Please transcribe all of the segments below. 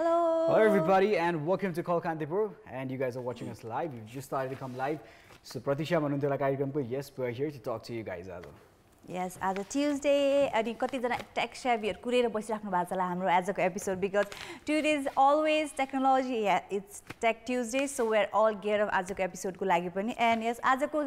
Hello. Hello everybody and welcome to Call Kantipur, and you guys are watching us live. You've just started to come live. So Pratisha Manuntela कार्यक्रमको yes, we're here to talk to you guys आज. Yes, as a Tuesday, अनि कतिजना tech savvyहरु कुरेर बसिराख्नु भएको छ होला हाम्रो आजको episode because Tuesday is always technology. Yeah, it's Tech Tuesday, so we're all geared up आजको episode को लागि पनि. And yes, आजको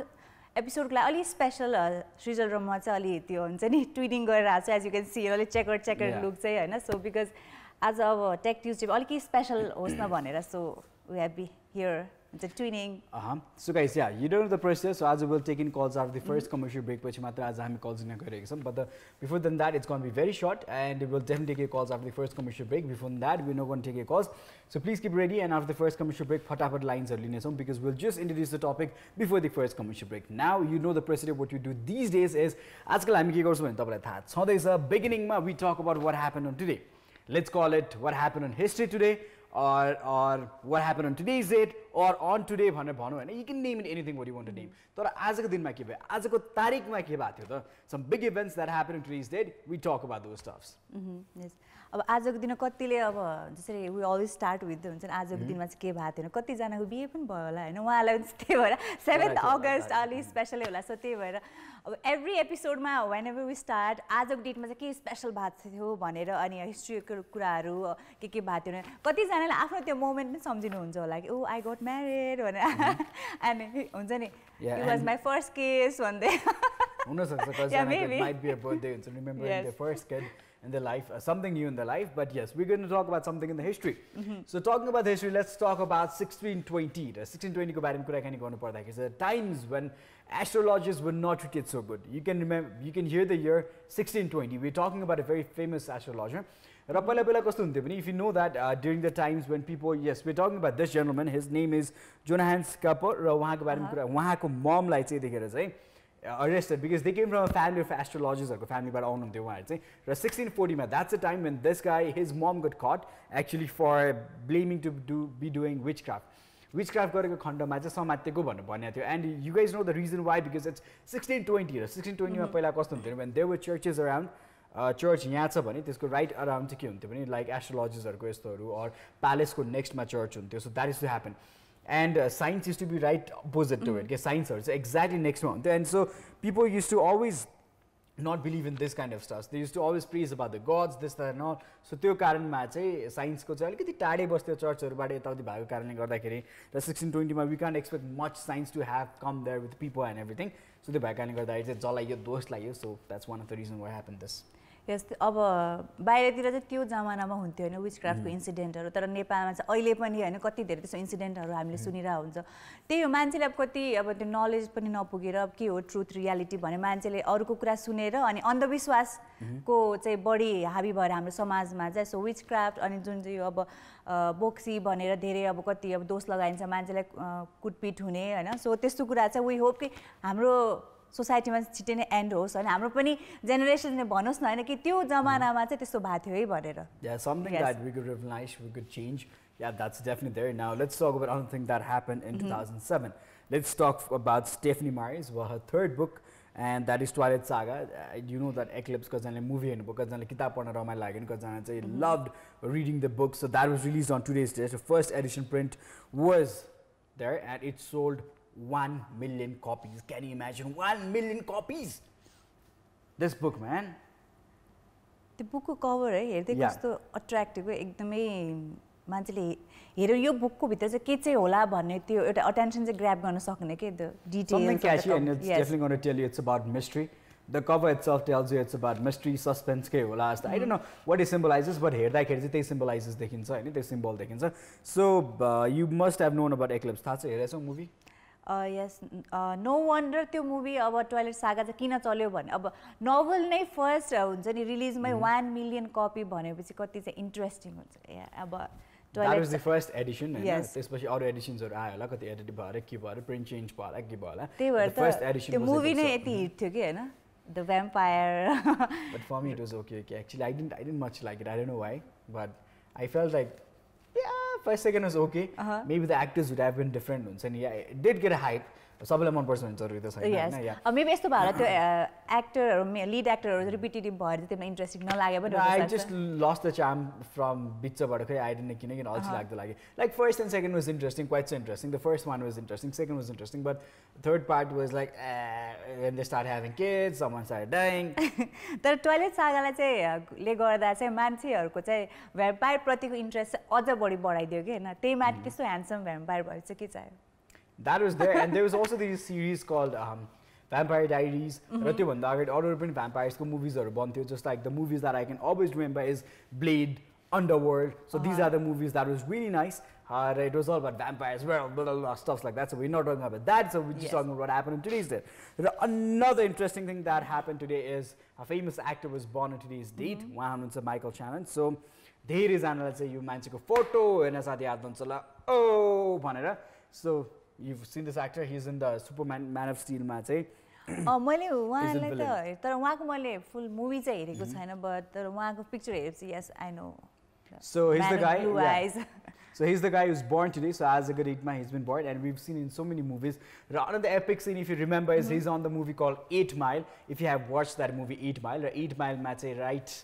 episode को लागि अलि स्पेशल श्रीजल र म चाहिँ अलि त्यो हुन्छ नि ट्विटिङ गरिरहेको छु as you can see अलि चेकर लुक चाहिँ हैन. So because आज अब Tech Tuesday अलि स्पेशल होस् न भनेर, so we have be here. The twinning. So guys, yeah, you don't know the process. So as we'll take in calls after the first commercial break, which matra as हामी calls in गरेको but before than that, it's going to be very short, and we'll definitely take your calls after the first commercial break. Before that, we're not going to take your calls. So please keep ready, and after the first commercial break, फटाफट lines are लिने छौं because we'll just introduce the topic before the first commercial break. Now you know the procedure. What you do these days is आजकल हामी के गर्छौं भने तपाईलाई थाहा छँदैछ. Beginning ma we talk about what happened on today. Let's call it what happened on history today. Or what happened on today's date, or on today भनेर भनौं हैन. You can name it anything what you want to name. तर आजको दिनमा के भयो, आजको तारिखमा के भएको थियो त, some big events that happened on today's date, we talk about those stuffs. Yes. अब आजको दिन कतिले अब जसरी we always start with हुन्छ नि आजको दिनमा चाहिँ के भएको थियो, कति जनाको बिहे पनि भयो होला हैन. उहाँलाई त्यही भएर 7th August अलि स्पेशलै होला. सो त्यही भएर अब एभ्री एपिसोडमा whenever we start आजको डेटमा चाहिँ के स्पेशल भएको थियो भनेर अनि हिस्ट्रीको कुराहरू के भएको थियो, कति जनाले आफ्नो त्यो मोमेन्ट पनि सम्झिनुहुन्छ होला कि ओ आई गॉट म्यारिड भनेर अनि हुन्छ नि it was my first kiss भन्दै हुन सक्छ कसैको it might be a birthday, so remembering their first kid in their life, something new in their life. But yes, we're going to talk about something in the history. So talking about the history, let's talk about 1620. The 1620 को बारेमा कुराकानी गर्नु पर्दाखेरि the times when astrologers were not treated so good. You can remember, you can hear the year 1620. We're talking about a very famous astrologer. र पहिला पहिला कस्तो हुन्थ्यो भने, if you know that during the times when people, yes, we're talking about this gentleman, his name is Johannes Kapur, र उहाँको बारेमा कुरा, उहाँको ममलाई चाहिँ देखेर चाहिँ arrested because they came from a family of astrologers or family बाट आउनुहुन्थ्यो उहाँहरु चाहिँ. र 1640 मा that's the time when this guy, his mom got caught actually for blaming to be doing witchcraft गरेको खण्डमा चाहिँ समातेको भनेर भनेको थियो. And you guys know the reason why, because it's 1620 र 1620 मा पहिला कस्तो हुन्थ्यो when there were churches around, church यहाँ छ भने त्यसको right around चाहिँ के हुन्थ्यो भने like astrologersहरुको यस्तोहरु or palace को next मा church हुन्थ्यो. So that is to happen. And science used to be right opposite to it. Science is exactly next one. And so people used to always not believe in this kind of stuff. They used to always praise about the gods, this, that and all. So त्यो कारणमा चाहिँ साइन्सको चाहिँ अलिकति टाढै बस्थ्यो चर्चहरुबाट यताउति भएको कारणले गर्दाखेरि र 1620 मा we can't expect much science to have come there with people and everything. So त्यो भएको कारणले गर्दाखेरि चाहिँ जलाइयो, दोष लाग्यो. So that's one of the reasons why happened this. यस अब बाहिरतिर चाहिँ त्यो जमानामा हुन्थ्यो हैन विचक्राफ्टको इन्सिडेन्टहरु, तर नेपालमा चाहिँ अहिले पनि हैन कति धेरै त्यस्तो इन्सिडेन्टहरु हामीले सुनिरा हुन्छ. त्यही हो मान्छेले अब कति अब त्यो नलेज पनि नपुगेर अब के हो ट्रुथ रियालिटी भने मान्छेले अरूको कुरा सुनेर अनि अन्धविश्वासको चाहिँ बढी हाबी भएर हाम्रो समाजमा चाहिँ. सो विचक्राफ्ट अनि जुन चाहिँ अब बोक्सी भनेर धेरै अब कति अब दोष लगाइन्छ मान्छेलाई कुटपिट हुने हैन. सो त्यस्तो कुरा चाहिँ वी होप कि हाम्रो सोसाइटीमा छिटै नै एन्ड होस् हैन, हाम्रो पनि जेनेरेसनले भनोस् न हैन कि त्यो जमानामा चाहिँ त्यस्तो भएको थियो है भनेर. Yeah, something that we could revise, we could change. Yeah, that's definitely there. Now let's talk about another thing that happened in 2007. Let's talk about Stephanie Meyer's, her third book, and that is Twilight Saga. You know that Eclipse कजनले movie हेर्नु भयो, कजनले किताब पढ्न रमाइलो लाग्यो नि, कजना चाहिँ loved reading the book. So that was released on today's date. The first edition print was there and it sold 1 million copies. Can you imagine 1 million copies? This book, man. त्यो बुकको कभर है हेर्दै कस्तो attractive एकदमै मान्छेले हेरेर यो बुकको भित्र चाहिँ के चाहिँ होला भन्ने त्यो एउटा अटेन्सन चाहिँ ग्र्याब गर्न सक्ने के the details. Something catchy, and it's definitely going to tell you it's about mystery. The cover itself tells you it's about mystery, suspense के होला जस्तो. I don't know what it symbolizes, but हेर्दाखेरि चाहिँ त्यही symbolizes देखिन्छ हैन, त्यो symbol देखिन्छ. So you must have known about Eclipse. थाहा छ हेरेछौ movie? Yes, no wonder त्यो मुभी अब टोयलेट सागा चाहिँ किन चल्यो भने अब नोभल नै फर्स्ट हुन्छ नि रिलिजमै 1 मिलियन कपी भनेपछि कति चाहिँ इन्ट्रेस्टिङ हुन्छ. अब That was the first edition, and त्यसपछि अरु एडिसन्सहरु आयो होला, कति एडिट भएर के भएर प्रिन्ट चेन्ज भयो होला के भयो होला. The first edition त्यो मुभी नै यति हिट थियो कि हैन, The Vampire. But for me it was okay. Actually I didn't much like it. I don't know why, but I felt like yeah, first second was okay. Maybe the actors would have been different ones, and yeah, it did get a hype. सबैलाई मन पर्छ भने जरुरी त छैन हैन या maybe यस्तो भएर त्यो एक्टरहरु लीड एक्टरहरु रिपिटेटिभ भएर चाहिँ तिमीलाई इन्ट्रेस्टिङ नलागे पनि I just lost the charm from बिचबाट खै I didn't किन अल्छी लाग्दै लाग्यो like first and second was interesting, quite so interesting. The first one was interesting, second was interesting, but third part was like when they start having kids, someone started dying. तर toilet सागालाई चाहिँ ले गर्दा चाहिँ मान्छेहरुको चाहिँ vampire प्रतिको interest अझ बढी बढाइदियो के हैन त्यही माथि त्यस्तो ह्यान्डसम भ्याम्पायर भएर चाहिँ के चाहियो That was there, and there was also this series called Vampire Diaries. र त्यो भन्दा अगाडि अरू पनि vampires को moviesहरु बन्थ्यो, just like the movies that I can always remember is Blade, Underworld. So these are the movies that was really nice. It was all about vampires, well, blah, blah, blah, stuff like that. So we're not talking about that. So we're just talking about what happened in today's day. Another interesting thing that happened today is a famous actor was born on today's date. It's Michael Shannon. So there is another you mancheko photo and as oh bhanera. So you've seen this actor. He's in the Superman Man of Steel ma चाहिँ मैले उहाँलाई त तर उहाँको मैले फुल movie चाहिँ हेरेको छैन बट तर उहाँको पिक्चर हेरेपछि yes I know. So he's the guy. So he's the guy who's born today. So as a good 8 man, he's been born, and we've seen in so many movies. Another epic scene, if you remember, is he's on the movie called 8 Mile. If you have watched that movie 8 Mile, 8 Mile match right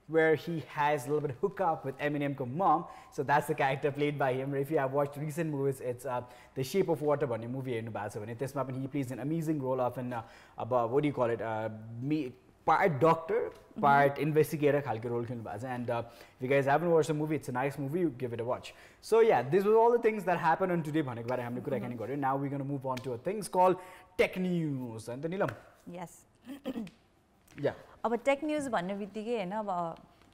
where he has a little bit of hookup with Eminem's mom. So that's the character played by him. If you have watched recent movies, it's The Shape of Water movie in Nepal. He plays an amazing role of an what do you call it? Part doctor, part investigator khalke role khilnu bhacha and if you guys haven't watched the movie, it's a nice movie, you give it a watch. So yeah, these were all the things that happened on today bhaneko bare hamle kura gani garyo. Now we're going to move on to a things called tech news. And Neelam. Yes. Yeah. About tech news भन्ने बित्तिकै हैन अब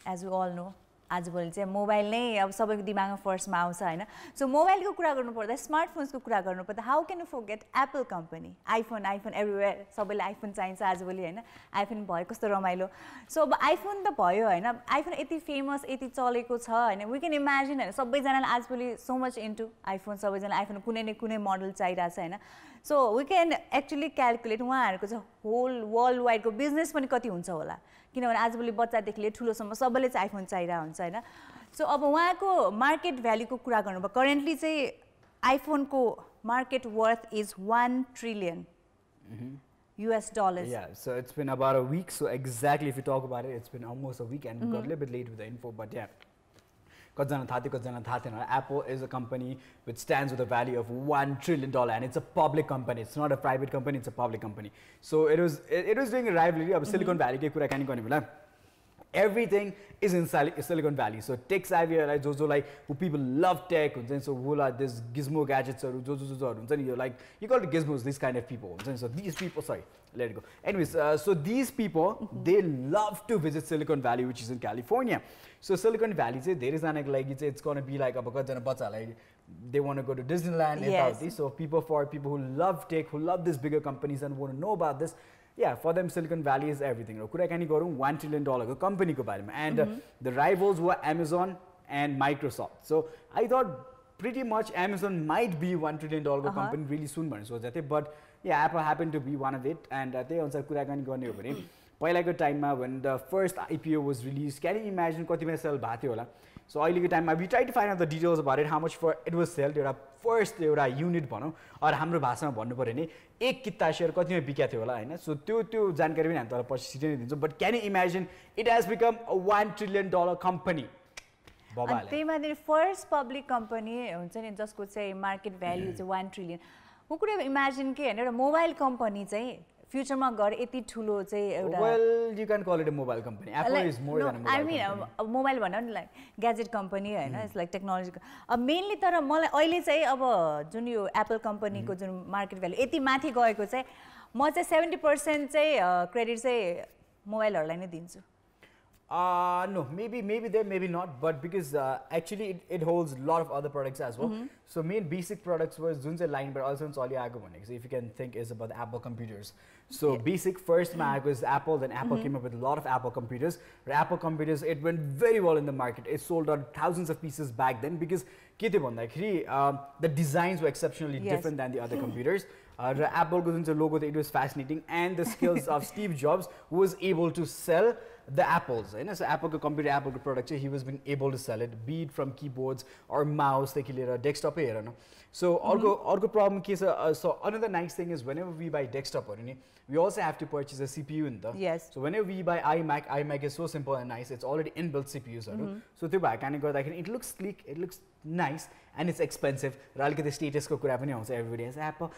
as we all know आजभोलि चाहिँ mobile नै अब सबैको दिमागमा फर्स्टमा आउँछ हैन सो मोबाइलको कुरा गर्नु पर्दा स्मार्टफोन्सको कुरा गर्नु पर्दा how can you forget Apple company iPhone everywhere सबैलाई आइफोन चाहिन्छ आजभोलि हैन आइफोन भयो कस्तो रमाइलो सो अब आइफोन त भयो हैन आइफोन यति फेमस यति चलेको छ हैन वी क्यान इमेजिन हैन सबैजनाले आजभोलि सो मच इन्टु आइफोन सबैजना आइफोन कुनै न कुनै मोडल चाहिरहेछ हैन so we can actually calculate उहाँहरूको चाहिँ होल वर्ल्ड वाइडको बिजनेस पनि कति हुन्छ होला किनभने आजभोलि बच्चादेखि लिएर ठुलोसम्म सबैले चाहिँ आइफोन चाहिरहेको हुन्छ हैन सो अब उहाँको मार्केट भ्यालुको कुरा गर्नु भयो करेन्टली चाहिँ आइफोनको market worth is 1 trillion US dollars. Yeah, so it's been about a week. So exactly, if you talk about it, it's been almost a week, and we got a little bit late with the info, but yeah. Apple is a company which stands with a value of $1 trillion, and it's a public company. It's not a private company; it's a public company. So it was doing a rivalry of Silicon Valley. Everything is in Silicon Valley. So tech savvy, like who people love tech, so who like this gizmo gadgets or you're like you call it gizmos. These kind of people. So these people, sorry, let it go. Anyways, so these people they love to visit Silicon Valley, which is in California. So Silicon Valley, there is it's going to be like they want to go to Disneyland. Yes. So people who love tech, who love these bigger companies and want to know about this. Yeah, for them Silicon Valley is everything. $1 trillion company and the rivals were Amazon and Microsoft. So I thought pretty much Amazon might be $1 trillion company really soon. But yeah, Apple happened to be one of it, and they also time when the first IPO was released, can you imagine what sell bhatyo? So time we tried to find out the details about it, how much for it was sold. First unit bhano or hamro bhashama भन्नु पर्यो नि एक किता share कतिमा बिक्या थियो होला हैन so त्यो जानकारी पनि हामी तपाईलाई पछि छिटै दिन्छौं but can you imagine it has become a $1 trillion company बबाले त्यही माथि फर्स्ट पब्लिक कम्पनी हुन्छ नि जसको चाहिँ मार्केट भ्यालु चाहिँ 1 trillion who could have imagined के हैन एउटा मोबाइल कम्पनी चाहिँ फ्युचरमा गएर यति ठुलो चाहिँ एउटा well you can call it a mobile company Apple is more than a mobile company I mean mobile भन्दा नि लाइक ग्याजेट कम्पनी हैन इट्स लाइक टेक्नोलोजी अब मेनली तर मलाई अहिले चाहिँ अब जुन यो एप्पल कम्पनीको जुन मार्केट भ्यालु यति माथि गएको चाहिँ म चाहिँ 70% चाहिँ क्रेडिट चाहिँ मोबाइलहरुलाई नै दिन्छु No, maybe there, maybe not, but because actually it holds a lot of other products as well. So main basic products was Zunze line, but also it's all so if you can think is about the Apple computers. So basic first Mac was Apple, then Apple came up with a lot of Apple computers. Apple computers, it went very well in the market. It sold out thousands of pieces back then because the designs were exceptionally different than the other computers. Apple goes into logo, it was fascinating, and the skills of Steve Jobs, who was able to sell the apples. So Apple computer, Apple product, he was being able to sell it, be it from keyboards or mouse, desktop. So orgo problem ke so another nice thing is whenever we buy desktop we also have to purchase a CPU in the. Yes. So whenever we buy iMac is so simple and nice. It's already inbuilt CPUs. So it looks sleek, it looks nice, and it's expensive. The status ko kura pani aउँछ everybody has Apple,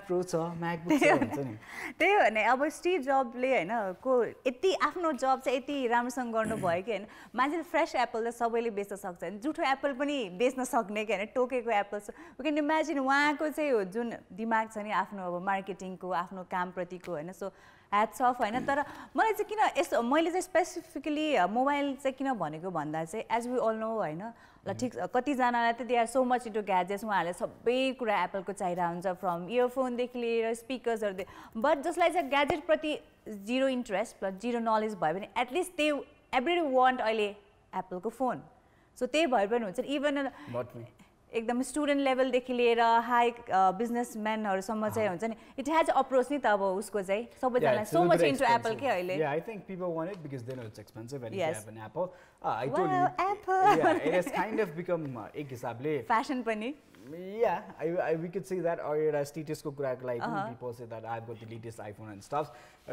Pro छ, MacBook छ भन्छ नि. त्यही हो नि अब Steve जबले हैन को यति आफ्नो जब चाहिँ यति राम्रोसँग गर्नु भयो कि हैन मान्छेले फ्रेश एप्पल त सबैले बेच्न सक्छ नि जुठो एप्पल पनि बेच्न सक्ने कि हैन टोकेको एप्पल वी क्यान इमेजिन उहाँको चाहिँ जुन दिमाग छ नि आफ्नो अब मार्केटिङको आफ्नो कामप्रतिको हैन सो ह्याट्स अफ हैन तर मलाई चाहिँ किन यस्तो मैले चाहिँ स्पेसिफिकली मोबाइल चाहिँ किन भनेको भन्दा चाहिँ एज वी अल नो हैन ल ठिक कतिजनालाई त they are so much into gadgets उहाँहरूले सबै कुरा एप्पलको चाहिरहेको हुन्छ फ्रम इयरफोनदेखि लिएर स्पिकर्सहरू बट जसलाई चाहिँ ग्याजेटप्रति zero interest plus zero knowledge भयो भने एटलिस्ट दे एभ्री वान्ट अहिले एप्पलको फोन सो त्यही भएर पनि हुन्छ इभन एकदम स्टुडेन्ट लेभलदेखि लिएर हाई बिजनेसम्यानहरूसम्म चाहिँ हुन्छ नि इट हेज अप्रोच नि त अब उसको चाहिँ सबैजनालाई सो मच इन्टु एप्पल के अहिले Yeah, I think people want it because they know it's expensive and if you have an Apple. I wow, told you. Apple. Yeah, it has kind of become ek hisabले fashion पनि. Yeah, we could say that, or as status ko kurako लागि people say that I've got the latest iPhone and stuff.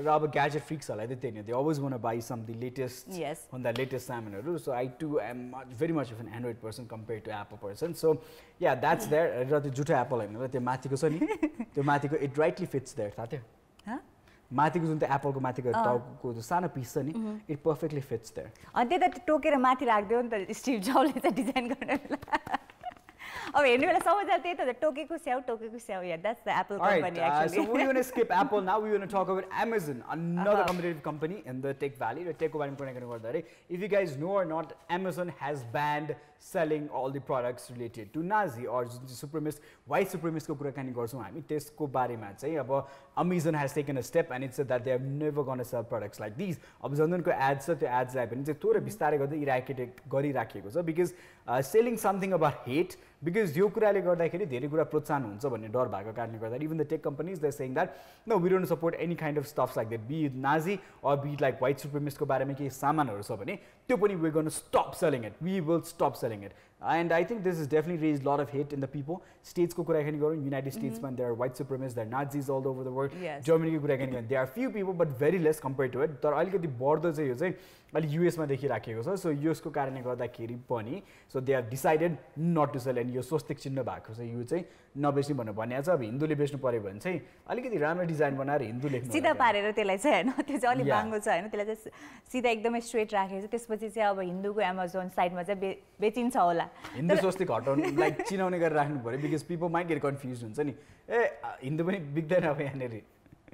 Raba gadget freaks are like the they always want to buy some the latest on the latest salmon. So I too am very much of an Android person compared to Apple person. So yeah, that's there. The juta Apple like the mathiko so ni the mathiko it rightly fits there. Tate. Huh? माथिको जुन त एप्पलको माथिको टाउको जो सानो piece छ नि इट पर्फेक्टली फिट्स देयर अनि त्यही त टोकेर माथि राख्दियो नि त स्टिभ जबले चाहिँ डिजाइन गर्ने बेला अब हेर्ने बेला सबैजना त्यही त टोकेको स्याउ या that's the Apple company actually so we're going to skip Apple now we're going to talk about Amazon another competitive company in the tech valley र टेकको बारेमा कुरा गर्नु गर्दा if you guys know or not Amazon has banned selling all the products related to Nazi or supremacist white supremacist को कुराकानी गर्छौं हामी त्यसको बारेमा चाहिँ अब Amazon has taken a step and it said that they are never going to sell products like these अब जन्दनको AIDS छ त्यो एड्सलाई पनि चाहिँ थोरै बिस्तारै गर्दै इराकेट गरिराखेको छ because selling something about hate because यो कुराले गर्दाखेरि धेरै कुरा प्रोत्साहन हुन्छ भन्ने डर भएको कारणले गर्दा even the tech companies they're saying that no we don't support any kind of stuff like that be it Nazi or be it like white supremacist को बारेमा केही सामानहरु छ भने त्यो पनि we're going to stop selling it we will stop selling it and I think this has definitely raised a lot of hate in the people states ko kurakani garau United States man there are white supremacists there are Nazis all over the world Germany ko kurakani garau there are few people but very less compared to it तर अलिकति बढ्दो चाहिँ यो चाहिँ अलि US मा देखिराखेको छ so यसको कारणले गर्दाखेरि पनि so they have decided not to sell and यो स्वस्तिक चिन्ह भएको छ यो चाहिँ नबेच्नु भनेर भनिएको छ अब हिन्दूले बेच्नु पर्यो भने चाहिँ अलिकति राम्रो डिजाइन बनाएर हिन्दू लेख्नु सिधा पारेर त्यसलाई चाहिँ हैन त्यो चाहिँ अलि बाङ्गो छ हैन त्यसलाई चाहिँ सिधा एकदमै स्ट्रेट राखेको छ त्यसपछि चाहिँ अब हिन्दूको Amazon साइटमा चाहिँ बेचिन्छ होला हिन्दू स्वस्तिक हटाउनु लाइक चिनाउने गरेर राख्नु पर्यो because people might get confuse हुन्छ नि ए हिन्दू पनि बिग्दैन अब यहाँनेर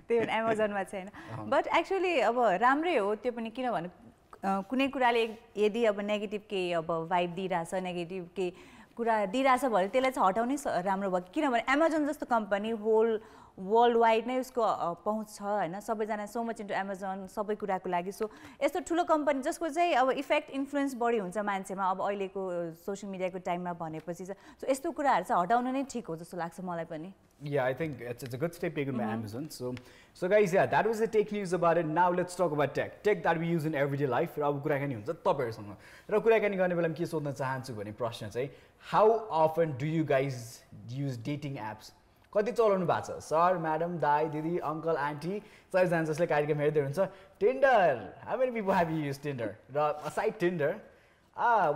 त्यो Amazonमा चाहिँ हैन बट एक्चुअली अब राम्रै हो त्यो पनि किनभने कुनै कुराले यदि अब नेगेटिभ के अब भाइब दिइराछ नेगेटिभ के कुरा दिइराछ भने त्यसलाई चाहिँ हटाउनै राम्रो भयो किनभने Amazon जस्तो कम्पनी होल वर्ल्ड वाइड नै उसको पहुँच छ हैन सबैजना सो मच इन्टु Amazon सबै कुराको लागि सो यस्तो ठुलो कम्पनी जसको चाहिँ अब इफेक्ट इन्फ्लुएन्स बढी हुन्छ मान्छेमा अब अहिलेको सोशल मिडियाको टाइममा भनेपछि चाहिँ सो यस्तो कुराहरु चाहिँ हटाउन नै ठीक हो जस्तो लाग्छ मलाई पनि Yeah, I think it's a good step taken by Amazon. So guys, yeah, that was the tech news about it. Now let's talk about tech. Tech that we use in everyday life. र अब कुराकानी हुन्छ तपाईहरुसँग. र कुराकानी गर्ने बेलामा के सोध्न चाहन्छु भने प्रश्न चाहिँ how often do you guys use dating apps? कति चलाउनु भएको छ? सर, म्याडम, दाइ, दिदी, अंकल, आन्टी, सबैजना जसले कार्यक्रम हेर्दै हुनुहुन्छ. Tinder. How many people have you used Tinder? र aside Tinder,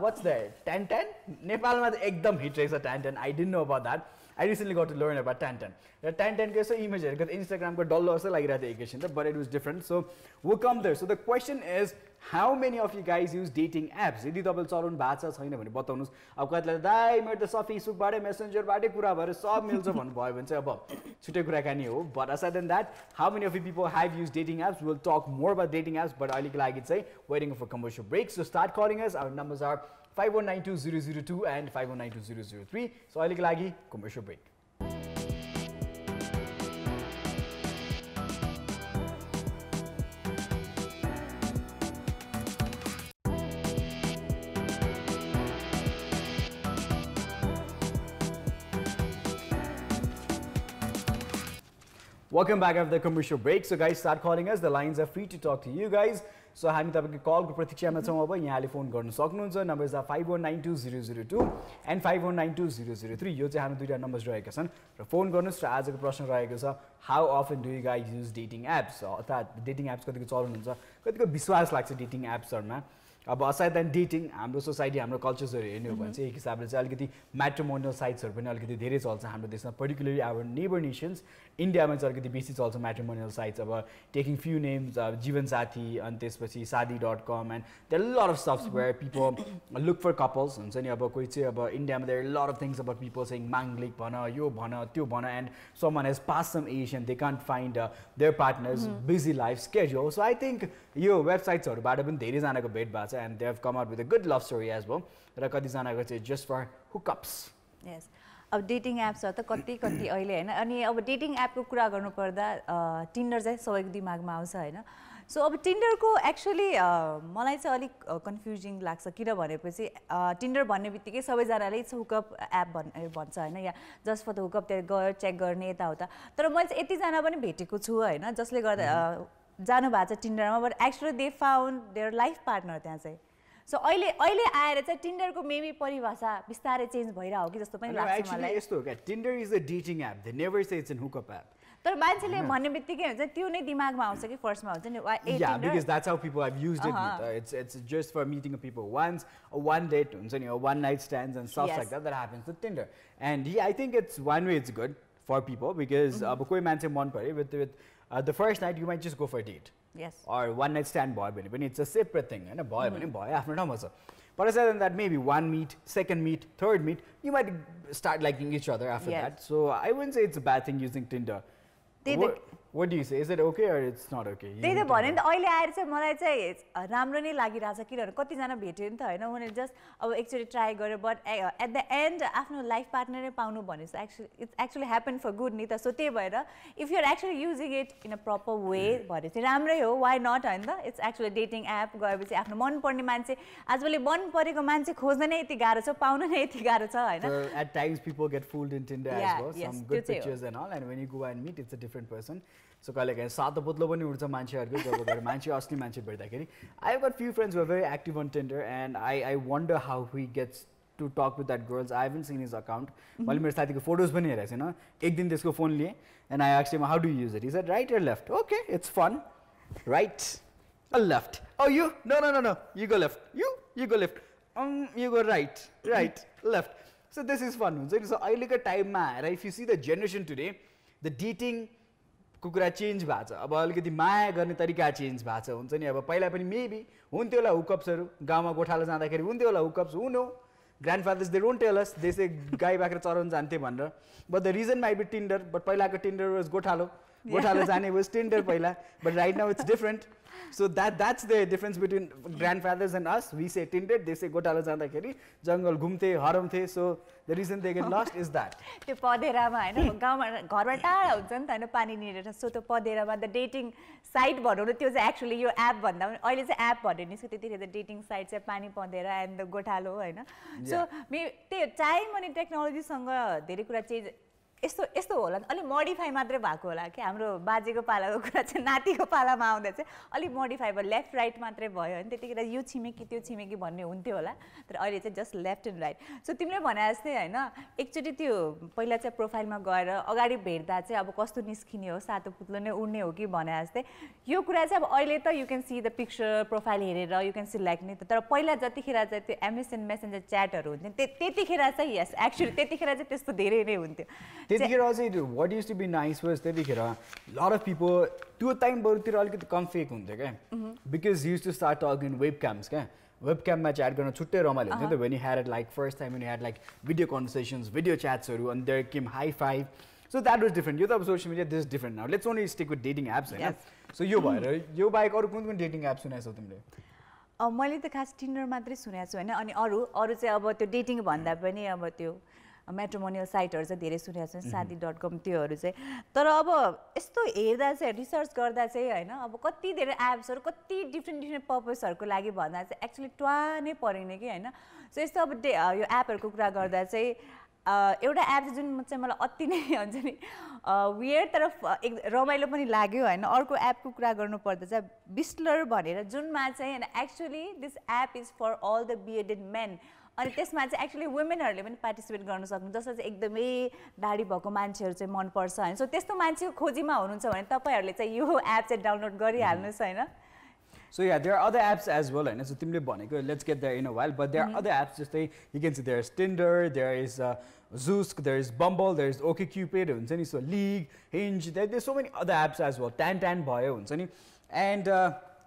what's that? 1010? नेपालमा त एकदम हिट रहेछ 1010. I didn't know about that. I recently got to learn about 1010. The 1010 ko so image because Instagram ko dollar so like that ekation but it was different. So we'll come there. So the question is how many of you guys use dating apps? Yadi tapal चलाउनु भएको छ छैन भने बताउनुस्. अब कतिले दाइ मेरो त Facebook बाटे Messenger बाटे कुरा भएर सब मिल्छ भन्नु भयो भने चाहिँ अब छुट्टै कुराकानी हो. But aside than that, how many of you people have used dating apps? We'll talk more about dating apps but अलिक लागि चाहिँ waiting for commercial break. So start calling us. Our numbers are 5192-002 and 5192-003. So अलिक लागि commercial break. Welcome back after the commercial break. So guys, start calling us. The lines are free to talk to you guys. So हामी तपाईको कलको प्रतीक्षामा छौं अब यहाँले phone गर्न सक्नुहुन्छ. Numbers are 51920002 and 51920003. यो चाहिँ हाम्रो दुईटा नम्बर्स रहेका छन् र फोन गर्नुस् र आजको प्रश्न रहेको छ how often do you guys use dating apps? अर्थात् dating apps कतिको चलन हुन्छ, कतिको विश्वास लाग्छ dating appsहरुमा. अब aside than dating हाम्रो सोसाइटी हाम्रो कल्चर्सहरु हेर्ने हो भने चाहिँ एक हिसाबले चाहिँ अलिकति मैट्रिमोनियल साइट्सहरु पनि अलिकति धेरै चल्छ हाम्रो देशमा, particularly our neighbor nations. इन्डियामा चाहिँ अलिकति बेसी चल्छ मैट्रिमोनियल साइट्स, अब टेकिङ फ्यू नेम्स, जीवन साथी, अनि त्यसपछि सादी.com, and there are a lot of stuff where people look for couples हुन्छ नि. अब कोही चाहिँ अब इन्डियामा there are a lot of things about people saying मांगलिक भन, यो भन, त्यो भन, and someone has passed some age and they can't find their partner's busy life schedule. So I think यो वेबसाइट्सहरुबाट पनि धेरै जनाको भेट भएको छ and they have come out with a good love story as well. र कति जनाको चाहिँ just for hookups. Yes. अब डेटिङ एप्सहरु त कति कति अहिले हैन. अनि अब डेटिङ एपको कुरा गर्नु पर्दा टिन्डर चाहिँ सबैको दिमागमा आउँछ हैन. सो अब टिन्डरको एक्चुअली मलाई चाहिँ अलिक कन्फ्युजिङ लाग्छ किन भनेपछि टिन्डर भन्ने बित्तिकै सबैजनाले इट्स हुकअप एप भन्छ हैन, या जस्ट फर द हुकअप त्यहाँ गएर चेक गर्ने यताउता. तर मैले चाहिँ यतिजना पनि भेटेको छु हैन जसले गर्दा जानु भएको छ टिन्डरमा, but actually they found their life partner त्यहाँ चाहिँ. सो अहिले आएर चाहिँ टिन्डरको मेबी परिभाषा बिस्तारै चेन्ज भइरा हो कि जस्तो पनि लाग्छ मलाई. यस्तो हो क्या, Tinder is a dating app, they never say it's an hookup app. तर मान्छेले भन्ने बित्तिकै हुन्छ त्यो नै दिमागमा आउँछ कि फर्स्टमा हुन्छ नि. Yeah, because that's how people have used it. It's just for meeting people once, or one date, हुन्छ नि, or one night stands and stuff like that happens with Tinder. And yeah, I think it's one way it's good for people because अब कोही मान्छे मन पर्यो with the first night you might just go for a date. Yes. Or one night stand भयो भने पनि it's a separate thing हैन, भयो भने भयो आफ्नो ठाउँमा छ. But aside than that, maybe one meet, second meet, third meet, you might start liking each other after that. So I wouldn't say it's a bad thing using Tinder. What do you say? Is it okay or it's not okay? त्यही त भने नि त अहिले आएर चाहिँ मलाई चाहिँ राम्रो नै लागिरहेछ किनभने कतिजना भेट्यो नि त हैन, उनीहरूले जस्ट अब एकचोटि ट्राई गर्यो बट एट द एन्ड आफ्नो लाइफ पार्टनरै पाउनु भने चाहिँ it's actually happen for good नि त. सो त्यही भएर if you're actually using it in a proper way भने चाहिँ राम्रै हो, वाइ नट हैन त. इट्स एक्चुअली डेटिङ एप गएपछि आफ्नो मनपर्ने मान्छे आजभोलि मन परेको मान्छे खोज्न नै यति गाह्रो छ, पाउन नै यति गाह्रो छ हैन. At times people get fooled in Tinder as well, some good pictures and all, and when you go and meet it's a different person. So कहिलेकाहीँ सातो पुत्लो पनि उड्छ मान्छेहरुको जब गएर मान्छे असली मान्छे भेट्दाखेरि. I've got few friends who are very active on Tinder and I wonder how he gets to talk with that girls. I haven't seen his account. मैले मेरो साथीको फोटोज पनि हेरेको छैन. एक दिन त्यसको फोन लिए and I asked him how do you use it. He said right or left. Okay, it's fun. Right or left. Oh you? No. You go left. You go left. You go right. Right, left. So this is fun. So अहिलेको टाइममा आएर if you see the generation today, the dating को कुरा change भएको छ. अब अलिकति माया गर्ने तरिका चेन्ज भएको छ हुन्छ नि. अब पहिला पनि मेबी हुन्थ्यो होला हुकअप्सहरु, गाउँमा गोठालो जाँदाखेरि हुन्थ्यो होला hookups, who know. Grandfathers they don't tell us, they say गाई बाख्रा चराउन जान्थे भनेर. But the reason might be Tinder, but पहिलाको Tinder was गोठालो जाने was Tinder पहिला, but right now it's different. So that's the difference between grandfathers and us. We say Tinder, they say गोठालो जाँदाखेरि जंगल घुम्थे हराउँथे. So the reason they get lost is that. त्यो पदेरामा हैन गाउँमा घरबाट टाढा हुन्छ नि त हैन पानी निरेर. सो त्यो पदेरामा द डेटिङ साइट भनौँ न, त्यो चाहिँ एक्चुअली यो एप भन्दा पनि अहिले चाहिँ एप भन्ने निस्क्यो. त्यतिखेर त डेटिङ साइट चाहिँ पानी पदेरा एन्ड द गोठालो हैन. सो त्यो टाइम अनि टेक्नोलोजीसँग धेरै कुरा चेन्ज यस्तो होला अलि मोडिफाई मात्रै भएको होला कि हाम्रो बाजेको पालाको कुरा चाहिँ नातिको पालामा आउँदा चाहिँ अलि मोडिफाई भयो, लेफ्ट राइट मात्रै भयो हैन. त्यतिखेर यो छिमेकी त्यो छिमेकी भन्ने हुन्थ्यो होला, तर अहिले चाहिँ just left and right. So तिमीले भने जस्तै हैन एकचोटि त्यो पहिला चाहिँ प्रोफाइलमा गएर अगाडि भेट्दा चाहिँ अब कस्तो निस्किने हो, सातो पुत्लो नै उड्ने हो कि भने जस्तै यो कुरा चाहिँ अब अहिले त you can see the picture profile हेरेर यु क्यान सिलेक्ट नि त. तर पहिला जतिखेर चाहिँ त्यो एमएसएन मेसेन्जर च्याटहरू हुन्थ्यो त्यतिखेर चाहिँ यस एक्चुअली त्यतिखेर चाहिँ त्यस्तो धेरै नै हुन्थ्यो. त्यतिखेर चाहिँ what used to be nice was त्यतिखेर lot of people त्यो टाइम बरुतिर अलिकति कम फेक हुन्थ्यो क्या, because you used to start talking webcams क्या. वेबक्याममा च्याट गर्न छुट्टै रमाइलो हुन्थ्यो नि त. when you had it like first time when you had like video conversations, video chatsहरु, and there came high five. So that was different. यो त अब social media this is different now. Let's only stick with dating apps हैन. So यो भएर यो बाहेक अरु कुन dating apps सुनेछौ तिमीले? मैले त खास टिन्डर मात्रै सुनेको छु हैन. अनि अरु चाहिँ अब त्यो डेटिङ भन्दा पनि अब त्यो मैट्रिमोनियल साइटहरु चाहिँ धेरै सुनेको छु, सादी.com त्योहरु चाहिँ. तर अब यस्तो हेर्दा चाहिँ रिसर्च गर्दा चाहिँ हैन अब कति धेरै एप्सहरु कति डिफ्रेन्ट पर्पसहरुको लागि भन्दा चाहिँ एक्चुअली ट्वा नै परिने कि हैन. सो यस्तो अब यो एपहरुको कुरा गर्दा चाहिँ एउटा एप जुन चाहिँ मलाई अति नै हुन्छ नि वियर तर एक रमाइलो पनि लाग्यो होइन अर्को एपको कुरा गर्नुपर्दा चाहिँ बिस्लर भनेर जुनमा चाहिँ होइन actually this app is for all the bearded men अनि त्यसमा चाहिँ एक्चुअली वुमेनहरूले पनि पार्टिसिपेट गर्न सक्नु जसलाई चाहिँ एकदमै दाढी भएको मान्छेहरू चाहिँ मनपर्छ होइन सो त्यस्तो मान्छेको खोजीमा हुनुहुन्छ भने तपाईँहरूले चाहिँ यो एप चाहिँ डाउनलोड गरिहाल्नुहोस् होइन. So yeah, there are other apps as well, and so timle bhaneko, let's get there in a while. But there are other apps. Just you can see there's Tinder, there is Zoosk, there is Bumble, there is OkCupid, so League, Hinge. There's so many other apps as well. Tan Bio, and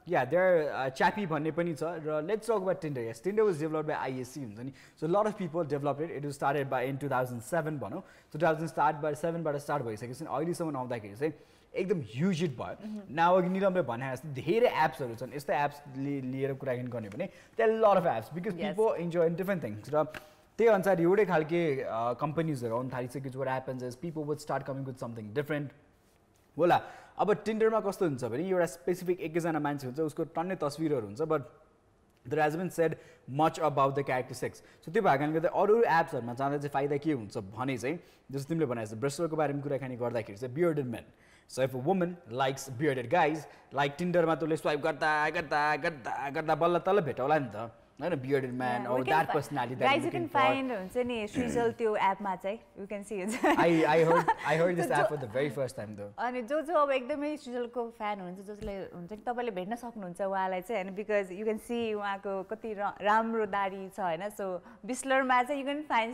yeah, there are Chappy bhanne pani cha. Let's talk about Tinder. Yes, Tinder was developed by ISC, so a lot of people developed it. It was started by in 2007, bhano. So 2007 बाट start भइसकेपछि अहिले सम्म आउँदाखेरि चाहिँ एकदम huge hit भयो. Now अघि निलमले भने जस्तो धेरै एप्सहरू छन्. यस्तो एप्स लिएर कुराकानी गर्ने भने there are lot of apps because people enjoy in different things र त्यही अनुसार एउटै खालके कम्पनीजहरू आउनु थालिसकेपछि what happens is people would start coming with something different. होला अब टिन्डरमा कस्तो हुन्छ भने एउटा स्पेसिफिक एकजना मान्छे हुन्छ उसको टन्नै तस्विरहरू हुन्छ but there hasn't been said much about the characteristics. So त्यो भएकोले गर्दा अरू एप्सहरूमा जाँदा चाहिँ फाइदा के हुन्छ भने चाहिँ जस्तो तिमीले भने जस्तो ब्रेस्टरको बारेमा कुराकानी गर्दाखेरि चाहिँ bearded men. So if a woman likes bearded guys, like Tinderमा तँले स्वाइप गर्दा बल्ल तल भेटौला नि त हैन bearded man or that personality that guys you can find हुन्छ नि श्रीजल त्यो एपमा चाहिँ you can see it. I heard this app for the very first time though. अनि जो अब एकदमै श्रीजलको फ्यान हुनुहुन्छ जसले हुन्छ नि तपाईले भेट्न सक्नुहुन्छ उहाँलाई चाहिँ हैन because you can see उहाँको कति राम्रो दाढी छ हैन so बिस्लरमा चाहिँ you can find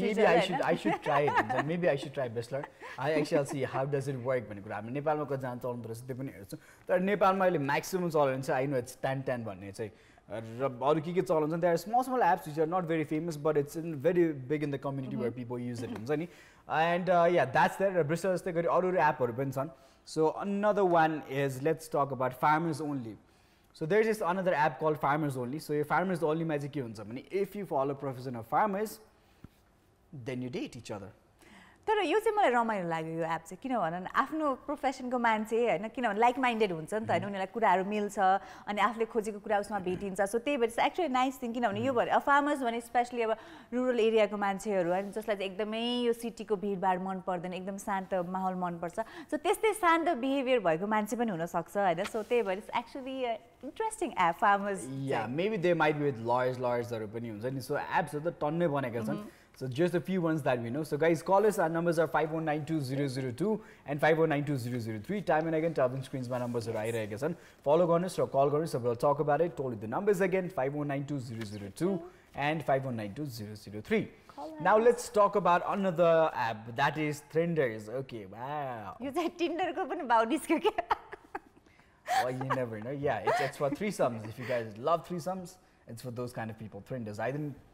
maybe I should try it. Maybe I should try Whistler. I'll see how does it work भन्ने कुरा. हामी नेपालमा कति जान चलाउनु पर्छ त्यो पनि हेर्छु. तर नेपालमा अहिले म्याक्सिमम चलाउने चाहिँ I know it's 10 भन्ने चाहिँ र अरू के चलाउँछ. There are small apps which are not very famous but it's very big in the community where people use it हुन्छ नि. And yeah, that's there. Bristol जस्तै गरी अरू एपहरू पनि छन्. So another one is let's talk about Farmers Only. So there's this another app called Farmers Only. So your Farmers Only magic के हुन्छ भने if you follow profession of farmers then you date each other. तर यो चाहिँ मलाई रमाइलो लाग्यो यो एप चाहिँ किनभने आफ्नो प्रोफेसनको मान्छे हैन किनभने लाइक माइन्डेड हुन्छ नि त हैन उनीलाई कुराहरू मिल्छ अनि आफूले खोजेको कुरा उसमा भेटिन्छ सो त्यही भएर चाहिँ एक्चुअली नाइस थिङ किनभने यो भएर फार्मर्स भने स्पेशली अब रुरल एरियाको मान्छेहरू हैन जसलाई चाहिँ एकदमै यो सिटीको भिडभाड मन पर्दैन एकदम शान्त माहौल मनपर्छ सो त्यस्तै शान्त बिहेभियर भएको मान्छे पनि हुन सक्छ हैन सो त्यही भएर it's actually interesting app farmers. Yeah, maybe they might be with lawyers हरू पनि हुन्छ नि. So apps त टन्नै बनेका छन्. So just a few ones that we know. So guys, call us. Our numbers are 5192002 and 5192003. Time and again, tapping screens my numbers are right. Follow us or call us. So we'll talk about it. Told you the numbers again: 5192002 and 5192003. Now let's talk about another app that is Trenders. Okay, wow. You said Tinder ko pani bhau niskyo kya? Well, you never know. Yeah, it's for threesomes. If you guys love threesomes, it's for those kind of people. Trenders. I didn't.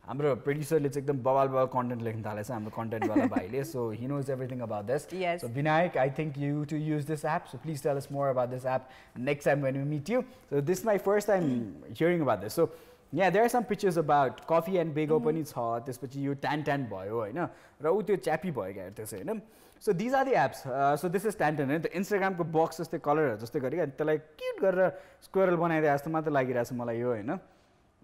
हाम्रो प्रोड्युसरले चाहिँ एकदम बवाल content लेख्न थालेछ हाम्रो content वाला भाइले so he knows everything about this so Vinayak I think you to use this app so please tell us more about this app next time when we meet you so this is my first time hearing about this so yeah there are some pictures about coffee and bagel पनि छ त्यसपछि यो tan भयो हैन र उ त्यो च्यापी भयो क्या त्यसै हैन so these are the apps so this is tan हैन त Instagram को बक्स जस्तै कलरहरु जस्तै गरी अनि त्यसलाई क्यूट गरेर स्क्वेरल बनाइदिए जस्तो मात्र लागिरहेछ मलाई यो हैन.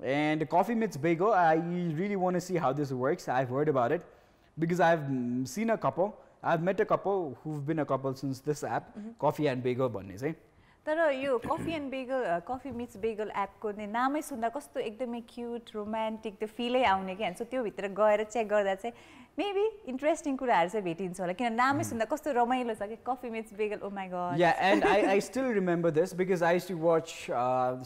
And Coffee Meets Bagel, I really want to see how this works. I've heard about it because I've seen a couple. I've met a couple who've been a couple since this app, Coffee and Bagel भन्ने चाहिँ. तर यो coffee and bagel coffee meets bagel एपको नामै सुन्दा कस्तो एकदमै cute romantic त्यो फिलै आउने क्या सो त्यो भित्र गएर चेक गर्दा चाहिँ मेबी इन्ट्रेस्टिङ कुराहरू चाहिँ भेटिन्छ होला किन नामै सुन्दा कस्तो रमाइलो छ कि coffee meets bagel oh my god. Yeah, and I still remember this because I used to watch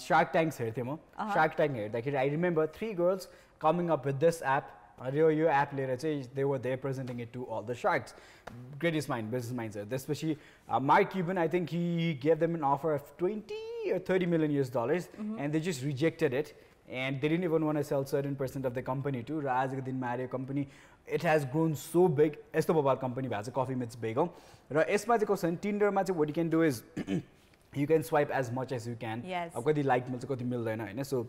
Shark Tanks हेर्थेँ म. Shark Tank हेर्दाखेरि I remember 3 girls coming up with this app. यो app लिएर चाहिँ they were there presenting it to all the sharks. Greatest mind, business minds. Especially Mark Cuban, I think he gave them an offer of $20 or $30 million and they just rejected it. And they didn't even want to sell certain percent of the company too. Razak din Mario company, it has grown so big. Esto babal company has a Coffee Meets Bagel. Ra esma चाहिँ कस्तो Tinder मा चाहिँ what you can do is you can swipe as much as you can. Yes. अब कति like मिल्छ कति मिल्दैन हैन. So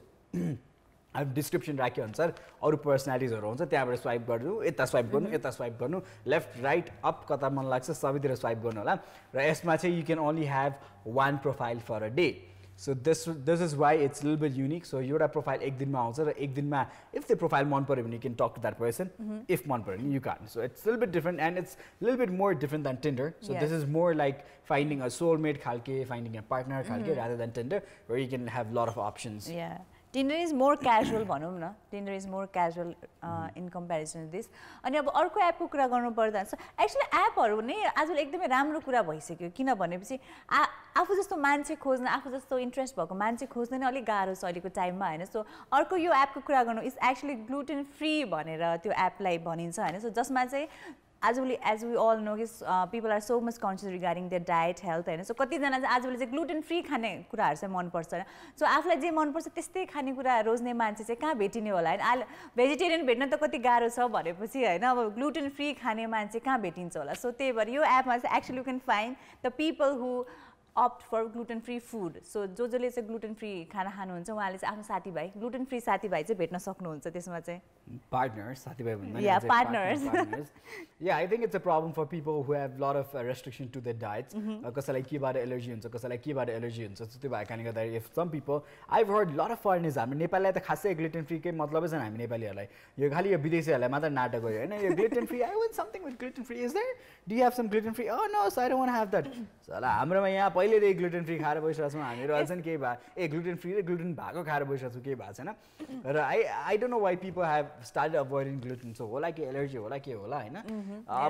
अब डिस्क्रिप्सन राखे अनुसार अरू पर्सनालिटिजहरू हुन्छ त्यहाँबाट स्वाइप गर्नु यता स्वाइप गर्नु लेफ्ट राइट अप कता मन लाग्छ सबैतिर स्वाइप गर्नु होला र यसमा चाहिँ you can only have 1 profile for a day. So this is why it's a little bit unique. So your profile एक दिनमा आउँछ र एक दिनमा if the profile मन पर्यो भने you can talk to that person. If मन पर्यो भने you can't. So it's a little bit different and it's a little bit more different than Tinder. So this is more like finding a soulmate khalke, finding a partner khalke rather than Tinder where you can have a lot of options. Yeah. Tinder is more casual भनौँ न. Tinder is more casual in comparison to this. अनि अब अर्को एपको कुरा गर्नु पर्दा actually एपहरू नै आजकल एकदमै राम्रो कुरा भइसक्यो किन भनेपछि आफू जस्तो मान्छे खोज्न आफू जस्तो इन्ट्रेस्ट भएको मान्छे खोज्न नै अलिक गाह्रो छ अहिलेको टाइममा हैन सो अर्को यो एपको कुरा गर्नु इज एक्चुअली ग्लुटेन फ्री भनेर त्यो एपलाई भनिन्छ हैन सो जसमा चाहिँ आजभोलि एज वी अल नो कि people are so much conscious regarding their diet health होइन सो कतिजना चाहिँ आजभोलि चाहिँ ग्लुटेन फ्री खाने कुराहरू चाहिँ मनपर्छ सो आफूलाई जे मनपर्छ त्यस्तै खानेकुरा रोज्ने मान्छे चाहिँ कहाँ भेटिने होला होइन अहिले भेजिटेरियन भेट्न त कति गाह्रो छ भनेपछि होइन अब ग्लुटेन फ्री खाने मान्छे कहाँ भेटिन्छ होला सो त्यही भएर यो एपमा चाहिँ actually you can find the people who opt for gluten free food. So जसले चाहिँ gluten free खाना खानुहुन्छ उहाँले चाहिँ आफ्नो साथीभाइ gluten free साथीभाइ चाहिँ भेट्न सक्नुहुन्छ त्यसमा चाहिँ partners साथीभाइ भन्दा yeah partners yeah I think it's a problem for people who have lot of restriction to their diets कसैलाई केबाट एलर्जी हुन्छ कसैलाई केबाट एलर्जी हुन्छ त्यो भएको कारणले गर्दा if some people I've heard lot of foreigners हाम्रो नेपाललाई त खासै gluten free कै मतलबै छैन हामी नेपालीहरुलाई यो खाली यो विदेशीहरुलाई मात्र नाटक हो हैन यो gluten free I want something with gluten free is there do you have some gluten free oh no so I don't want to have that सला हाम्रोमा यहाँ पहिलेदेखि gluten free खाएर बसिरहेको छौं हामीहरु अझै केही भा ए gluten free र gluten भएको खाएर बसिरहेको छौं केही भएको छैन र I don't know why people have started avoiding gluten so होला के एलर्जी होला के होला हैन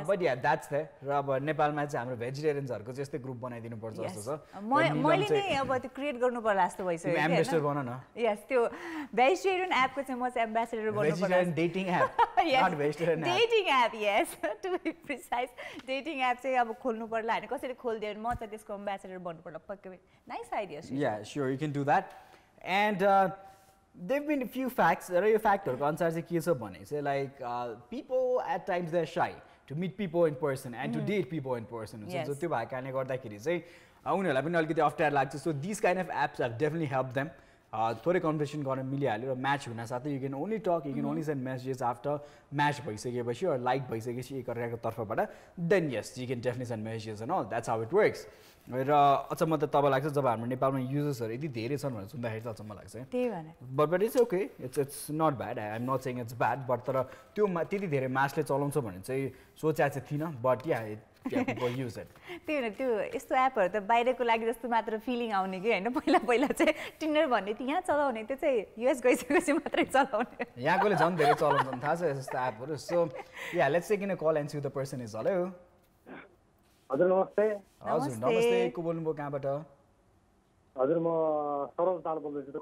but yeah that's there र अब नेपालमा चाहिँ हाम्रो भेजिटेरियन्सहरुको चाहिँ यस्तै ग्रुप बनाइदिनु पर्छ जस्तो छ मैले नै अब त्यो क्रिएट गर्नु पर्ला जस्तो भइसक्यो हैन एम्बेसडर बन न यस त्यो भेजिटेरियन एपको चाहिँ म चाहिँ एम्बेसडर बन्नु पर्ला vegetarian dating app not vegetarian app dating app yes to be precise dating app चाहिँ अब खोल्नु पर्ला हैन कसरी खोल्दियो भने म चाहिँ त्यसको एम्बेसडर बन्नु पर्ला पक्कै nice idea yeah sure you can do that and there've been a few facts र यो फ्याक्टहरुको अनुसार चाहिँ के छ भने चाहिँ like people at times they're shy to meet people in person and to date people in person so त्यो भएको कारणले गर्दाखेरि चाहिँ उनीहरुलाई पनि अलिकति अप्ठ्यारो लाग्छ so these kind of apps have definitely helped them थोरै कन्भर्सेसन गर्न मिलिहाल्यो र म्याच हुन साथै you can only talk you can only send messages after match भइसकेपछि or like भइसकेपछि एक अर्काको तर्फबाट then yes you can definitely send messages and all that's how it works र अचम्म त तब लाग्छ जब हाम्रो नेपालमा युजर्सहरु यति धेरै छन् भनेर सुन्दाखेरि चाहिँ अचम्म लाग्छ त्यही भने but it's okay it's not bad I'm not saying it's bad but तर त्यो त्यति धेरै मासले चलाउँछ भने चाहिँ सोचेको चाहिँ thin but yeah people use it त्यही भने त्यो यस्तो एपहरु त बाहिरको लागि जस्तो मात्र फिलिङ आउने कि हैन पहिला चाहिँ टिन्डर भन्ने त यहाँ चलाउने त्यो चाहिँ युएस गइसकेपछि मात्रै चलाउने यहाँकोले झन् धेरै चलाउँछन् थाहा छ यस्तो एपहरु so yeah let's take in a call and see who the person is hello हजुर नमस्ते हजुर नमस्ते को बोल्नुभयो कहाँबाट हजुर म सरोज दाहाल बोल्दैछु त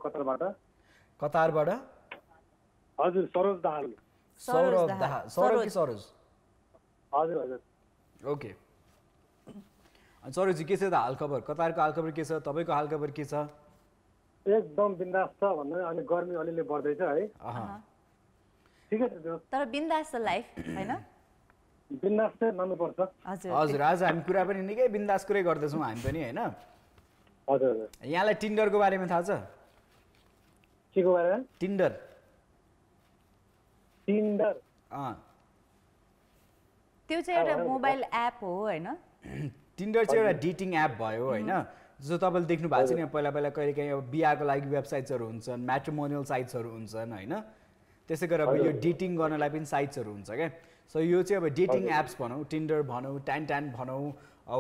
कतारबाट हजुर सरोज दाहाल सरोज कि सरोज हजुर हजुर ओके अनि सरोज जी के छ त हालखबर कतारको हालखबर के छ तपाईको हालखबर के छ एकदम बिन्दास छ भन्नु अनि गर्मी अलिअलि बढ्दै छ है ठिकै छ त्यो तर बिन्दास लाइफ हैन बिन्दास चाहिँ मान्नुपर्छ हजुर आज हामी कुरा पनि निकै बिन्दास कुरै गर्दैछौँ हामी पनि हैन हजुर यहाँलाई टिन्डरको बारेमा थाहा छ के को बारेमा टिन्डर त्यो चाहिँ एउटा मोबाइल एप हो हैन टिन्डर चाहिँ एउटा डेटिङ एप भयो हैन जो तपाईले देख्नु भएको छ नि पहिला कहिलेकाहीँ अब बिहाको लागि वेबसाइट्सहरु हुन्छन् म्याट्रिमोनियल साइट्सहरु हुन्छन् हैन त्यसै गरी अब यो डेटिङ गर्नलाई पनि साइट्सहरु हुन्छ के सो यो चाहिँ अब डेटिङ एप्स भनौं टिन्डर भनौं ट्यान भनौं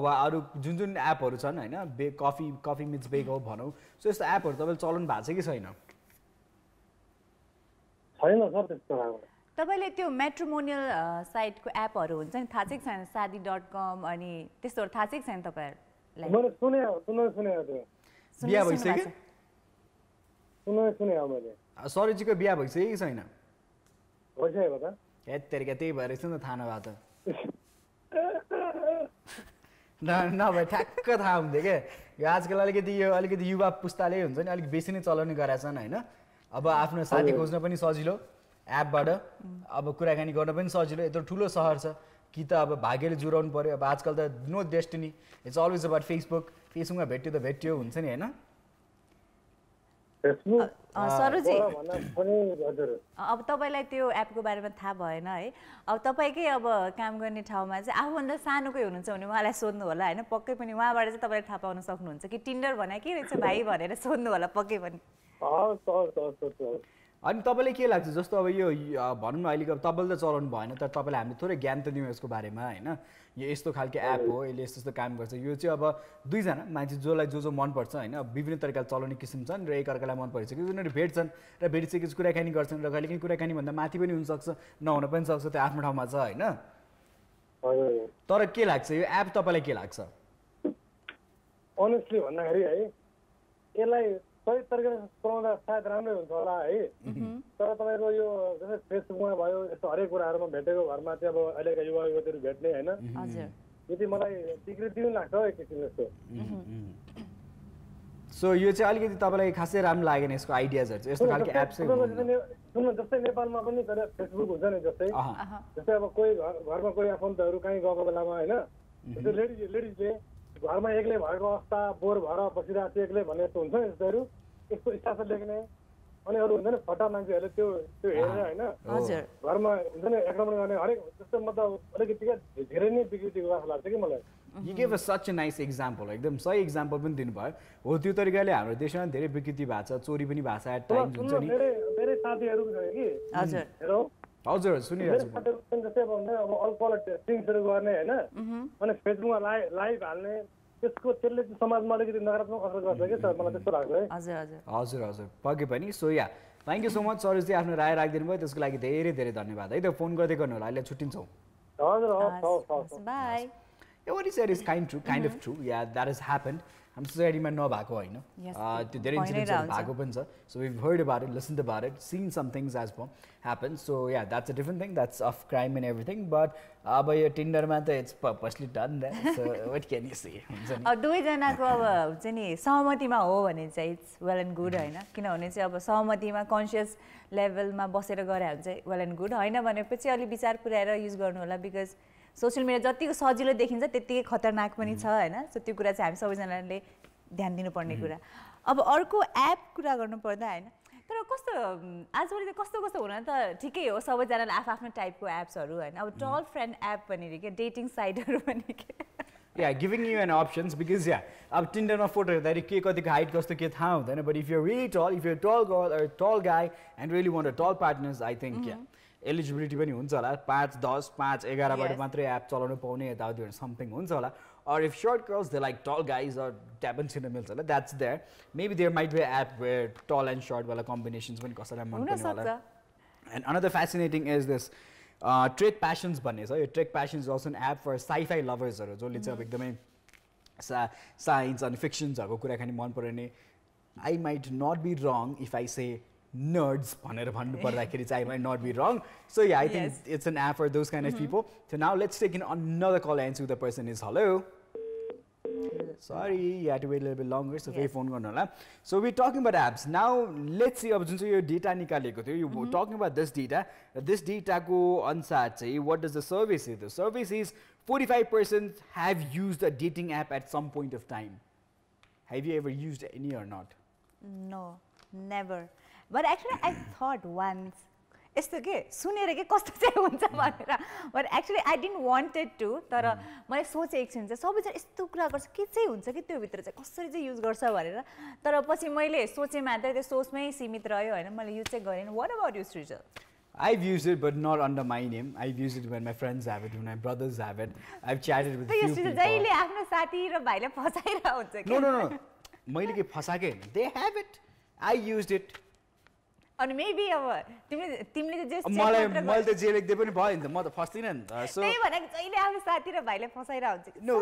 वा अरु जुन एपहरु छन् हैन कफी मिट्स बेगो भनौं सो यस्तो एपहरु तपाईले चलाउनु भएको छ कि छैन छैन सर त्यस्तो तपाईले त्यो म्याट्रिमोनियल साइटको एपहरु हुन्छ नि थाहा छ कि छैन शादी.com अनि त्यस्तोहरु थाहा छ कि छैन तपाईहरुलाई मैले सुने त्यो बिहा भइसक्यो सुने मैले सरोजीको बिहा भइसक्यो कि छैन भइसक्यो त हेत्तेरिका त्यही भएर छ नि थाहा नभए त नभए ठ्याक्क थाहा हुन्थ्यो के यो आजकल अलिकति युवा पुस्ताले हुन्छ नि अलिक बेसी नै चलाउने गरेछन् हैन अब आफ्नो साथी खोज्न पनि सजिलो एपबाट अब कुराकानी गर्न पनि सजिलो यत्रो ठुलो शहर छ कि त अब भाग्यले जुराउनु पर्यो अब आजकल त no destiny it's always about फेसबुकमा भेट्यो त भेट्यो हुन्छ नि हैन फेसबुक सरोजी भन्दा पनि हजुर अब तपाईँलाई त्यो एपको बारेमा थाहा भएन है अब तपाईँकै अब काम गर्ने ठाउँमा चाहिँ आफूभन्दा सानोकै हुनुहुन्छ भने उहाँलाई सोध्नु होला होइन पक्कै पनि उहाँबाट चाहिँ तपाईँले थाहा पाउन सक्नुहुन्छ कि टिन्डर भने के रहेछ भाइ भनेर सोध्नु होला पक्कै पनि अनि तपाईँलाई के लाग्छ जस्तो अब यो भनौँ न अहिलेको तपाईँले त चलाउनु भएन तर तपाईँलाई हामीले थोरै ज्ञान त दियौँ यसको बारेमा होइन यो यस्तो खालको एप हो यसले यस्तो यस्तो काम गर्छ यो चाहिँ अब दुईजना मान्छे जसलाई जो मनपर्छ होइन विभिन्न तरिकाले चलाउने किसिम छन् र एकअर्कालाई मन परिसक्यो उनीहरू भेट्छन् र भेटिसकेपछि कुराकानी गर्छन् र कहिलेकाहीँ कुराकानी भन्दा माथि पनि हुनसक्छ नहुन पनि सक्छ त्यो आफ्नो ठाउँमा छ होइन तर के लाग्छ यो एप तपाईँलाई के लाग्छ अनेस्टली भन्दाखेरि है यसलाई सही तरिकाले चलाउँदा सायद राम्रै हुन्छ होला है तर तपाईँको यो जस्तै फेसबुकमा भयो यस्तो हरेक कुराहरूमा भेटेको घरमा चाहिँ अब अहिलेका युवा युवतीहरू भेट्ने होइन यो चाहिँ मलाई विकृति पनि लाग्छ एक किसिमले जस्तो सो यो चाहिँ अलिकति तपाईँलाई खासै राम्रो लागेन यसको आइडियाजहरू चाहिँ यस्तो खालको एप चाहिँ सुन्नु जस्तै नेपालमा पनि फेसबुक हुन्छ नि जस्तै जस्तै अब कोही घरमा कोही आफन्तहरू कहीँ गएको बेलामा होइन जस्तै लेडिजले घरमा एक्लै भएको अवस्था बोर भएर बसिरहेको छ एक्लै भन्ने यस्तो हुन्छ नि यस्तोहरू यस्तो स्टाटस लेख्ने अनि अरू हुन्छ नि फटा मान्छेहरूले त्यो हेरेर होइन घरमा हुन्छ नि आक्रमण गर्ने हरेक जस्तो मतलब अलिकति धेरै नै विकृतिको जस्तो लाग्छ कि मलाई You gave us such a nice example. एकदम सही एक्जाम्पल पनि दिनुभयो हो त्यो तरिकाले हाम्रो देशमा धेरै विकृति भएको छ चोरी पनि भएको छ एट टाइम्स हुन्छ नि धेरै साथीहरू पनि छ कि हजुर हेलो हजुर सुनिरहेछु जस्तै अब अल्कोहल ड्रिङ्क्सहरू गर्ने होइन अनि फेसबुकमा लाइभ हाल्ने त्यसको त्यसले चाहिँ समाजमा अलिकति नकारात्मक असर गर्छ कि सर मलाई त्यस्तो लाग्छ है हजुर हजुर हजुर हजुर पक्कै पनि so yeah thank you so much सरोजी आफ्नो राय राखिदिनु भयो त्यसको लागि धेरै धेरै धन्यवाद है त फोन गर्दै गर्नु होला अहिले छुट्टिन्छौँ हजुर by Yeah, what he said is kind of true. Yeah, that has happened. I'm sorry, man, no bhako haina. There incidents bhako pani cha. So we've heard about it, listened about it, seen some things as well happen. So yeah, that's a different thing. That's of crime and everything. But by your Tinder man, it's purposely done there. So what can you say? दुवैजनाको अब हुन्छ नि सहमतिमा हो भने चाहिँ it's well and good होइन किनभने चाहिँ अब सहमतिमा कन्सियस लेभलमा बसेर गरे भने चाहिँ वेल एन्ड गुड होइन भनेपछि अलि विचार पुर्याएर युज गर्नु होला बिकज सोसियल मिडिया जतिको सजिलो देखिन्छ त्यत्तिकै खतरनाक पनि छ होइन सो त्यो कुरा चाहिँ हामी सबैजनाले ध्यान दिनुपर्ने कुरा अब अर्को एप कुरा गर्नुपर्दा होइन तर कस्तो आजभोलि त कस्तो कस्तो हुन त ठिकै हो सबैजनाले आफ्नो टाइपको एप्सहरू होइन अब टल फ्रेन्ड एप पनि रे के डेटिङ साइटहरू पनि के Yeah, giving you an options because अब टिन्डरमा फोटो हेर्दाखेरि के कतिको हाइट कस्तो के थाहा हुँदैन बट इफ यु रियली टल इफ यु टल गर्ल or टल गाई एन्ड रियली वान्ट अ टल पार्टनर्स आई थिङ्क एलिजिबिलिटी पनि हुन्छ होला 5, 10, 5, 11बाट मात्रै एप चलाउनु पाउने यताउति समथिङ हुन्छ होला or if short girls they like tall guys or ट्यापन छिन मिल्छ होला that's there maybe there might be an app where tall and short वाला combinations पनि कसैलाई मन पर्ने होला and another fascinating is this Trek Passions भन्ने छ यो Trek Passions is also an app for sci-fi lovers हरू जसले चाहिँ अब एकदमै साइन्स अनि फिक्सन्सहरूको कुराकानी मन पर्ने I might not be wrong if I say nerds भनेर भन्नु पर्दाखेरि चाहिँ I might not be wrong so yeah I think it's an app for those kind of people so now let's take in another call and see who the person is hello sorry you had to wait a little bit longer so फेरि phone गर्नु होला so we're talking about apps now let's see अब जुन चाहिँ यो data निकालेको थियो you talking about this data को अनुसार चाहिँ what does the survey say the survey says 45% have used a dating app at some point of time have you ever used any or not no never but actually I thought once यस्तो के सुनेर के कस्तो चाहिँ हुन्छ भनेर but actually I didn't wanted to तर मैले सोचे एकछिन चाहिँ सबैजना यस्तो कुरा गर्छ के चाहिँ हुन्छ कि त्यो भित्र चाहिँ कसरी चाहिँ युज गर्छ भनेर तर पछि मैले सोचे मात्रै त्यो सोचमै सीमित रह्यो होइन मैले युज चाहिँ गरेन what about you Shrijal I've used it but not under my name I've used it when my friends have it when my brothers have it I've chatted with a few people जहिले आफ्नो साथी र भाइले फसाइरा हुन्छ के no मैले के फसाके they have it I used it अनि मेबी अब तिमीले जे मलाई त जे लेख्दै पनि भयो नि त म त फस्दिन नि त सो त्यही भनेको जहिले आफ्नो साथी र भाइले फसाइरा हुन्छ no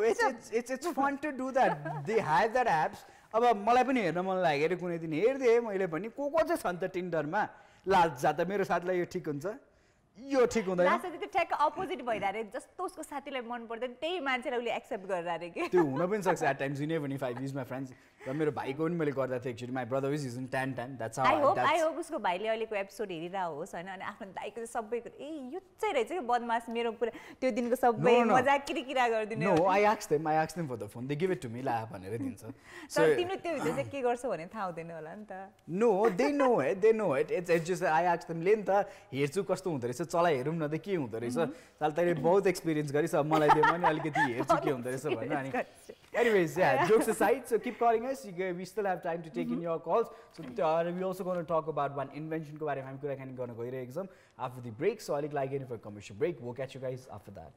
it's fun to do that they have that apps अब मलाई पनि हेर्न मन लागेर कुनै दिन हेर्दै मैले पनि को चाहिँ छन् त टिन्डरमा लाज जाता मेरो साथीलाई यो ठिक हुन्छ यो ठिक हुँदैन लास्ट त्यो ठ्याक्क अपोजिट भइरारे जस्तो उसको साथीलाई मन पर्दैन त्यही मान्छेलाई उसले एक्सेप्ट गरिरारे के त्यो हुन पनि सक्छ at times you never know if I use my friends र मेरो भाइको पनि मैले गर्दा थिएँ actually my brother is in town that's how I hope उसको भाइले अहिलेको एपिसोड हेरिरहेको होस् होइन अनि आफ्नो दाइको सबै ए यो चाहिँ रहेछ कि बदमास मेरो पुरा त्यो दिनको सबै मजाक किरिकिरा गरिदिने no I ask them for the phone they give it to me ला भनेर दिन्छ तर तिमीले त्यो भित्र चाहिँ के गर्छौ भने थाहा हुँदैन होला नि त no they know it it's just I ask them ले नि त हेर्छु कस्तो हुँदो रहेछ चला हेरौँ न त के हुँदो रहेछ साल तैँले बहुत एक्सपिरियन्स गरिस मलाई त्यो पनि अलिकति हेर्छु के हुँदो रहेछ भनेर अनि anyways yeah jokes aside so keep calling us we still have time to take in your calls so we also going to talk about one invention ko bare ma हामी कुराकानी गर्न गइरहेको छौं after the break so अलिक लागि for a commercial break we'll catch you guys after that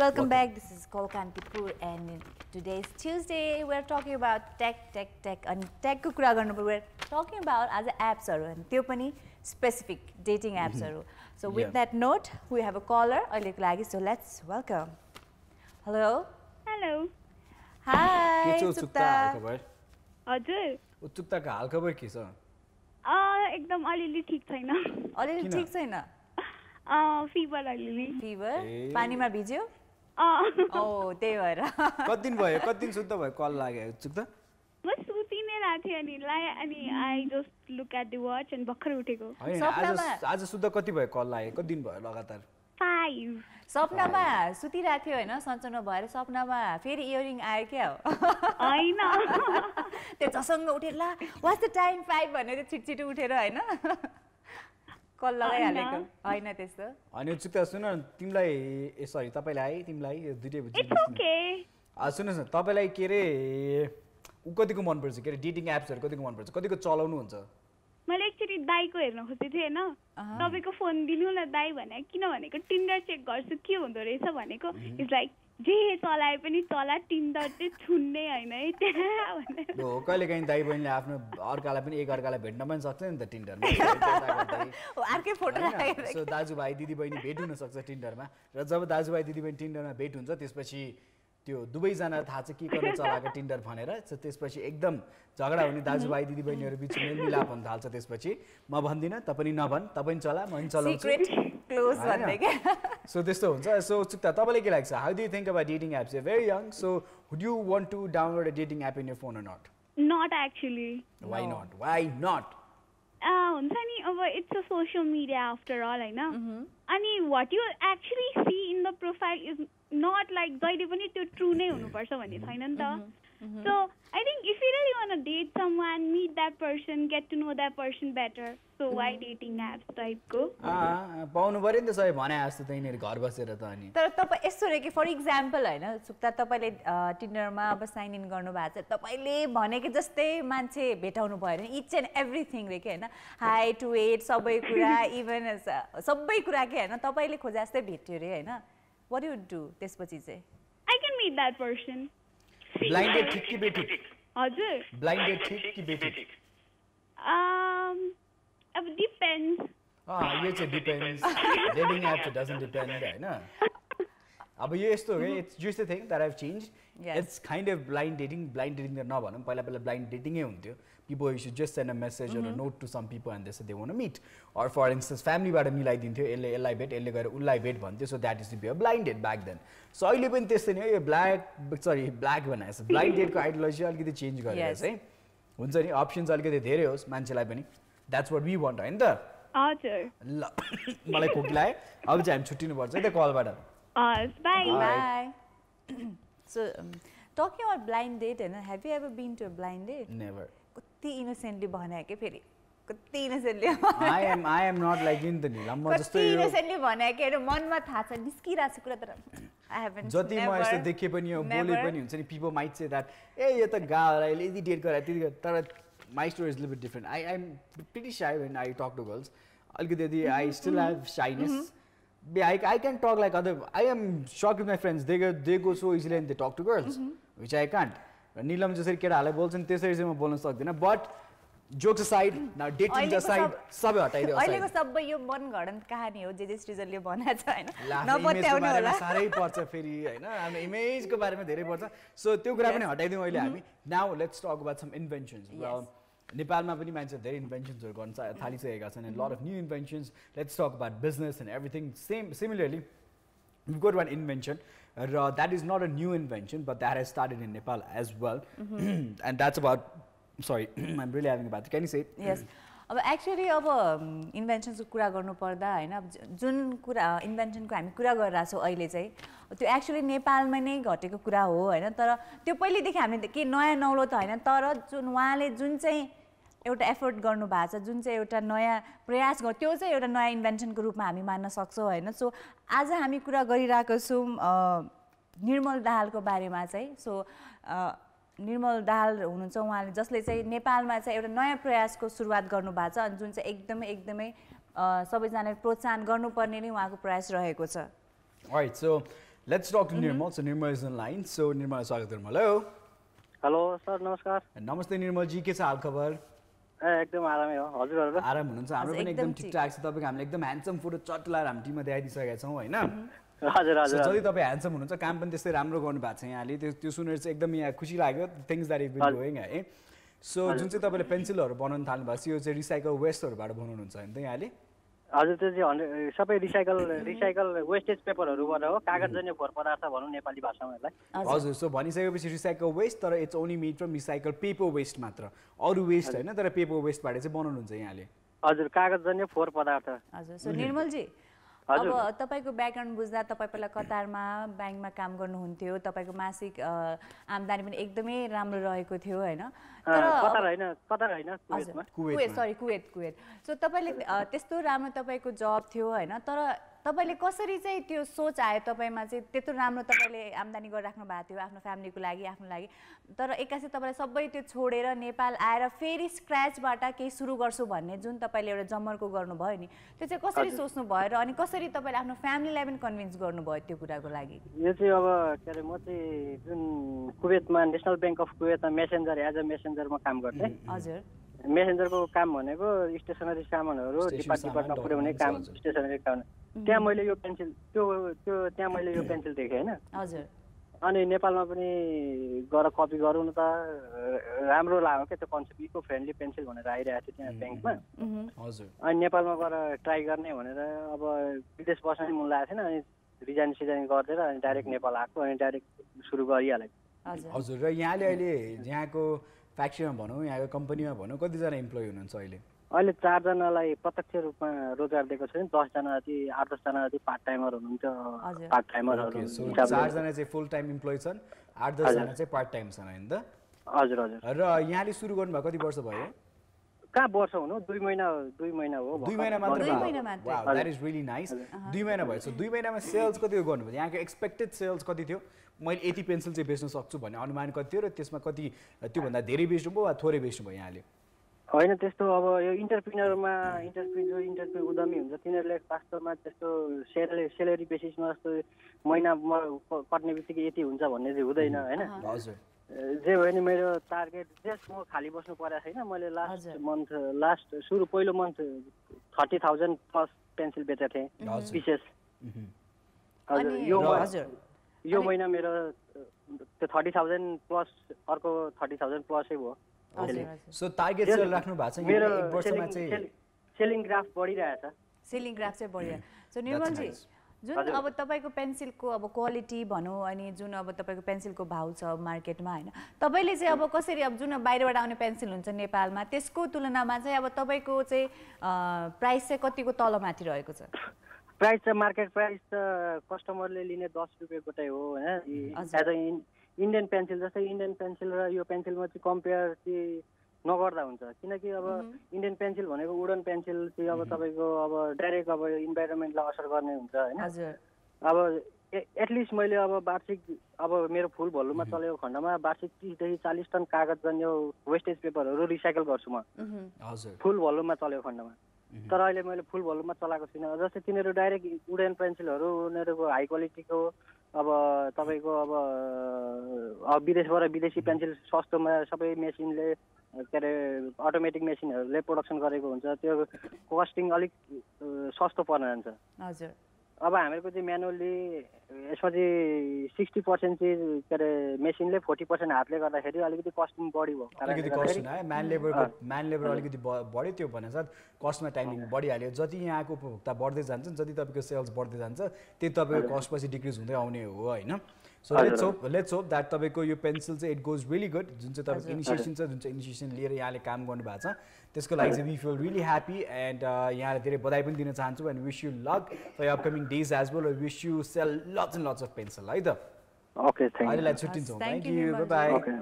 Welcome back. This is Call Kantipur and today's Tuesday. We're talking about tech and tech ko kura garnu paryo. We're talking about as apps and tyo pani specific dating apps So with that note, we have a caller ahileko lagi so let's welcome. Hello. Hello. Hi. के उत्सुकता खबर हजुर उत्सुकताको हाल खबर के छ एकदम अलिअलि ठीक छैन अलिअलि ठीक छैन फिभर अलिअलि फिभर पानीमा भिज्यो ओ त्यही भएर कति दिन सुत्दा भयो कल लाग्यो उत्सुकता म सुति नै राथे अनि I just look at the watch and भर्खर उठेको आज सुत्दा कति भयो कल लाग्यो कति दिन भयो लगातार 5 सपनामा सुतिरहेको थियो होइन सन्चो नभएर सपनामा फेरि इयरिङ आयो क्या हो होइन त्यो झसङ्ग उठेर ला वाट्स द टाइम 5 भनेर छिटछिटो उठेर होइन कल लगाइहालेको होइन त्यस्तो अनि उत्सुकता सुन तिमीलाई सरी तपाईँलाई तिमीलाई दुईटै सुन्नुहोस् न तपाईँलाई के अरे कतिको मनपर्छ के अरे डेटिङ एप्सहरू कतिको मनपर्छ कतिको चलाउनुहुन्छ मैले एक्चुअली दाइको हेर्न खोजेको थिएँ होइन तपाईँको फोन दिनु न दाइ भने किन भनेको टिन्डर चेक गर्छु के हुँदो रहेछ भनेको इट्स लाइक जे चलाए पनि चला टिन्डर चाहिँ छुन्ने होइन है त्यहाँ भनेर हो कहिलेकाहीँ दाइ बहिनीले आफ्नो अर्कालाई पनि एक अर्कालाई भेट्न पनि सक्छ नि त टिन्डरमा अर्कै फोटो सो दाजुभाइ दिदीबहिनी भेट हुन सक्छ टिन्डरमा र जब दाजुभाइ दिदीबहिनी टिन्डरमा भेट हुन्छ त्यसपछि त्यो दुवैजना थाहा छ के गर्न चलाएको टिन्डर भनेर त्यसपछि एकदम झगडा हुने दाजुभाइ दिदीबहिनीहरू बिच मेलमिलाप हुन थाल्छ त्यसपछि म भन्दिनँ तपाईँ नभन् तपाईँ चला म चलाउँछु सो त्यस्तो हुन्छ सो उत्सुकता तपाईँले के लाग्छ how do you think about dating apps you very young so would you want to download a dating app in your phone or not actually why not हुन्छ नि अब it's a social media after all होइन अनि what you actually see in the profile is not like जहिले पनि त्यो true नै हुनुपर्छ भन्ने छैन नि त so I think if you really want to date someone meet that person get to know that person better so why dating apps टाइपको पाउनु पर्यो नि त सबै भने जस्तो त्यहीँनिर घर बसेर त अनि तर तपाईँ यस्तो रे कि फर इक्जाम्पल होइन सुक्ता तपाईँले टिन्डरमा अब साइन इन गर्नु भएको छ तपाईँले भनेको जस्तै मान्छे भेटाउनु भयो भने इच एन्ड एभ्रिथिङ रे कि होइन हाइट वेट सबै कुरा इभन सबै कुरा के होइन तपाईँले खोजे जस्तै भेट्यो अरे होइन what do you do त्यसपछि चाहिँ I can meet that person blind date ठीक कि बेठिक हजुर blind date ठीक कि बेठिक अब depends यो चाहिँ depends dating apps it doesn't depend हैन अब यो यस्तो हो it's just a thing that I've changed it's kind of blind dating त नभनौँ पहिला blind dating नै हुन्थ्यो people should just send a message or a note to some people and they say they want to meet or for instance family बाट मिलाइदिन्थ्यो यसलाई भेट यसले गएर उलाई भेट भन्थ्यो so that is to be a blind date back then so अहिले पनि त्यस्तै नै हो यो ब्ल्याक भनेछ blind date को आइडियोलोजी अलिकति चेन्ज गरेर चाहिँ हुन्छ नि अप्सन्स अलिकति धेरै होस् मान्छेलाई पनि that's what we want हैन त हजुर ल मलाई खोकी लाग्यो अब चाहिँ हामी छुट्टिनु पर्छ है त कलबाट bye so talking about blind date and have you ever been to a blind date never कति इनोसेन्टली भने के फेरि कति इनोसेन्टली I am not like in the Neelum म जस्तो इनोसेन्टली भने के मनमा थाहा छ निस्किरहेको छ कुरा तर I haven't जति म यस्तो देखे पनि यो बोले पनि हुन्छ नि people might say that ए यो त गाउँलाई यदि डेट गरे त्यति तर my story is a little bit different I'm pretty shy when I talk to girls अलिकति I still have shyness I can talk like other I am shocked with my friends they go so easily and they talk to girls which I can't Neelum जसरी केटाहरुलाई बोल्छन् त्यसरी चाहिँ म बोल्न सक्दिनँ but Jokes aside, now dating aside, सबै हटाइदियो aside. अहिलेको सबै यो मनगढन्त कहानी हो जे श्रीजलले भनेको छ हैन नपत्याउनु होला सारै पर्छ फेरि हैन हाम्रो इमेजको बारेमा धेरै पर्छ सो त्यो कुरा पनि हटाइदियौ अहिले हामी now let's talk about some inventions नेपालमा पनि मान्छेले धेरै इन्भेन्सन्सहरु गर्न थालिसकेका छन् and lot of new inventions let's talk about business and everything similarly we've got one invention that is not a new invention but that has started in Nepal as well and that's about sorry I'm really having a bad can you say it? Yes अब actually अब इन्भेन्सनको कुरा गर्नु पर्दा हैन जुन कुरा इन्भेन्सनको हामी कुरा गरिरहेको छौं अहिले चाहिँ त्यो एक्चुअली नेपालमा नै घटेको कुरा हो हैन तर त्यो पहिलेदेखि हामीले के नयाँ नौलो त हैन तर जुन उहाँले जुन चाहिँ एउटा एफर्ट गर्नु भएको छ जुन चाहिँ एउटा नयाँ प्रयास गर्यो त्यो चाहिँ एउटा नयाँ इन्भेन्सनको रूपमा हामी मान्न सक्छौं हैन सो आज हामी कुरा गरिरहेको छौं निर्मल दाहालको बारेमा चाहिँ सो निर्मल दाहाल हुनुहुन्छ उहाँले जसले चाहिँ नेपालमा चाहिँ एउटा नयाँ प्रयासको सुरुवात गर्नु भएको छ अनि जुन चाहिँ एकदमै सबैजनाले प्रोत्साहन गर्नुपर्ने नै उहाँको प्रयास रहेको छ Alright, so let's talk to Nirmal. So Nirmal is in line. So Nirmal, स्वागत गर्नु. Hello. हेलो सर नमस्कार. नमस्ते निर्मल जी के छ हाल खबर? एकदम आरामै हो. हजुरहरु र? आराम हुनुहुन्छ. हाम्रो पनि एकदम ठिकठाक छ. तपाईको हामीले एकदम ह्यान्डसम फोटो चट लाएर हामी टिममा देखाइदिसकेका छौं हैन? हजुर हजुर. जति तपाई ह्यान्डसम हुनुहुन्छ काम पनि त्यस्तै राम्रो गर्नु भएको छ यहाँले. त्यो सुनेर चाहिँ एकदम यहाँ खुसी लाग्यो. Things that you been doing है. सो जुन चाहिँ तपाईले पेन्सिलहरु बनाउन थाल्नु भएको छ यो चाहिँ रिसाइकल वेस्टहरुबाट बनाउनुहुन्छ हैन त यहाँले? हजुर त्यो चाहिँ सबै रिसाइकल वेस्टेज पेपरहरुबाट हो कागजजन्य फोहोर पदार्थ भनौं नेपाली भाषामा यसलाई. हजुर सो भनिसकेपछि रिसाइकल वेस्ट तर it's only made from recycle paper waste मात्र. अरु वेस्ट हैन तर पेपर वेस्टबाट चाहिँ बनाउनुहुन्छ यहाँले. हजुर कागजजन्य फोहोर पदार्थ. हजुर सो निर्मल जी अब तपाईको ब्याकग्राउन्ड बुझ्दा तपाई पहिला कतारमा ब्याङ्कमा काम गर्नुहुन्थ्यो तपाईको मासिक आम्दानी पनि एकदमै राम्रो रहेको थियो हैन तर कतार हैन कुवेत सो तपाईले त्यस्तो राम्रो तपाईको जब थियो हैन तर तपाईले कसरी चाहिँ त्यो सोच आयो तपाईमा चाहिँ त्यस्तो राम्रो तपाईले आम्दानी गरिराख्नु भएको थियो आफ्नो फ्यामिलीको लागि आफ्नो लागि तर एकासी तपाईले सबै त्यो छोडेर नेपाल आएर फेरि स्क्रैचबाट केही सुरु गर्छु भन्ने जुन तपाईले एउटा जमर्को गर्नुभयो नि त्यो चाहिँ कसरी सोच्नु भयो र अनि कसरी तपाईले आफ्नो फ्यामिलीलाई पनि कन्भिन्स गर्नुभयो त्यो कुराको लागि यो चाहिँ अब के अरे म चाहिँ जुन कुवेतमा नेशनल बैंक अफ कुवेतमा मेसेन्जर एज अ मेसेन्जरमा काम गर्थे हजुर मेसेन्जरको काम भनेको स्टेसनरी सामानहरु डिपार्टमेन्टमा पुर्याउने काम स्टेसनरी काम त्यहाँ मैले यो पेन्सिल त्यो त्यहाँ मैले यो पेन्सिल देखेँ हैन हजुर अनि नेपालमा पनि गएर कपी गरौँ न त राम्रो लाग्यो के त्यो कन्सेप्ट इको फ्रेन्डली पेन्सिल भनेर आइरहेको थियो त्यहाँ ब्याङ्कमा हजुर अनि नेपालमा गएर ट्राई गर्ने भनेर अब विदेश बस्न नि मन लागेको थिएन अनि रिजाइन गर्दै अनि डाइरेक्ट नेपाल आएको अनि डाइरेक्ट सुरु गरिहालेको हजुर र यहाँले अहिले यहाँको फ्याक्ट्रीमा भनौँ यहाँको कम्पनीमा भनौँ कतिजना इम्प्लोइ हुनुहुन्छ अहिले अहिले 4 जनालाई प्रत्यक्ष रूपमा रोजगार दिएको छ 10 जना जति 8-10 जना जति पार्ट टाइमर हुनुहुन्छ पार्ट टाइमरहरु 4 जना चाहिँ फुल टाइम इम्प्लोइ छन् 8-10 जना चाहिँ पार्ट टाइम छन् हैन त हजुर हजुर र यहाँले सुरु गर्नु भएको कति वर्ष भयो कहाँ वर्ष हुनु 2 महिना हो 2 महिना मात्र wow that is really nice 2 महिना भयो सो 2 महिनामा सेल्स कति गर्नुभयो यहाँको एक्सपेक्टेड सेल्स कति थियो मैले यति पेन्सिल चाहिँ बेच्न सक्छु भन्ने अनुमान कति थियो र त्यसमा कति त्यो भन्दा धेरै बेच्नुभयो वा थोरै बेच्नुभयो यहाँले हैन त्यस्तो अब यो इन्टरप्रेन्योर उद्यमी हुन्छ तिनीहरुले वास्तवमा त्यस्तो सेलेरी बेसिसमा जस्तो महिनामा कट्ने बित्तिकै यति हुन्छ भन्ने चाहिँ हुँदैन हैन हजुर जे भयो नि मेरो टार्गेट जस्ट म खाली बस्नु परेको छैन मैले लास्ट सुरु पहिलो मन्थ 30,000 प्लस पेन्सिल बेचेको थिएँ विशेष हजुर यो महिना मेरो त्यो 30,000 प्लस अर्को 30,000 प्लसै भयो सो टार्गेट सेल राख्नु भएको छ मेरो एक वर्षमा चाहिँ सेलिङ ग्राफ बढिरहेछ सेलिङ ग्राफ चाहिँ बढिरहेछ सो निर्मल जी जुन अब तपाईको पेन्सिलको अब क्वालिटी भनौं अनि जुन अब तपाईको पेन्सिलको भाउ छ मार्केटमा हैन तपाईले चाहिँ अब कसरी अब जुन बाहिरबाट आउने पेन्सिल हुन्छ नेपालमा त्यसको तुलनामा चाहिँ अब तपाईको चाहिँ प्राइस चाहिँ कतिको तलमाथि रहेको छ प्राइस चाहिँ मार्केट प्राइस त कस्टमरले लिने 10 रुपैयाँ गोटाइ हो हैन एज अ इन्डियन पेन्सिल जस्तै इन्डियन पेन्सिल र यो पेन्सिलमा चाहिँ कम्पेयर चाहिँ नगर्दा हुन्छ किनकि अब इन्डियन पेन्सिल भनेको वुडन पेन्सिल चाहिँ अब तपाईको अब डाइरेक्ट अब इन्भाइरोमेन्टलाई असर गर्ने हुन्छ हैन हजुर अब एटलिस्ट मैले अब वार्षिक अब मेरो फुल भल्युममा चलेको खण्डमा वार्षिक 30 देखि 40 टन कागज जन्य वेस्टेज पेपरहरु रिसाइकल गर्छु म हजुर फुल भल्युममा चलेको खण्डमा तर अहिले मैले फुल भल्युममा चलाएको छैन जस्तै तिनीहरु डाइरेक्ट वुडन पेन्सिलहरु उनीहरुको हाई क्वालिटीको अब तपाईको अब विदेशबाट विदेशी पेन्सिल सस्तोमा सबै मेसिनले के अरे अटोमेटिक मेसिनहरूले प्रोडक्सन गरेको हुन्छ त्यो कस्टिङ अलिक सस्तो पर्न जान्छ हजुर अब हामीहरूको चाहिँ म्यानुअली यसमा चाहिँ 60% चाहिँ के अरे मेसिनले 40% हातले गर्दाखेरि अलिकति कस्टिङ बढी भयो अलिकति कस्ट आयो म्यान लेबर अलिकति बढ्यो त्यो भने साथ कस्टमा टाइमिङ बढिहाल्यो जति यहाँको उपभोक्ता बढ्दै जान्छ जति तपाईँको सेल्स बढ्दै जान्छ त्यही तपाईँको कस्ट पछि डिक्रिज हुँदै आउने हो होइन सो लेट्स होप द्याट तपाईँको यो पेन्सिल चाहिँ इट गोज रियली गुड जुन चाहिँ तपाईँको इनिसिएसन छ जुन चाहिँ इनिसिएसन लिएर यहाँले काम गर्नु भएको छ त्यसको लागि चाहिँ we feel really happy and यहाँलाई धेरै बधाई पनि दिन चाहन्छु and wish you luck for upcoming days as well wish you sell lots and lots of pencil है त ओके थ्याङ्क यू अहिलेलाई छुट्टिन्छौँ thank you bye bye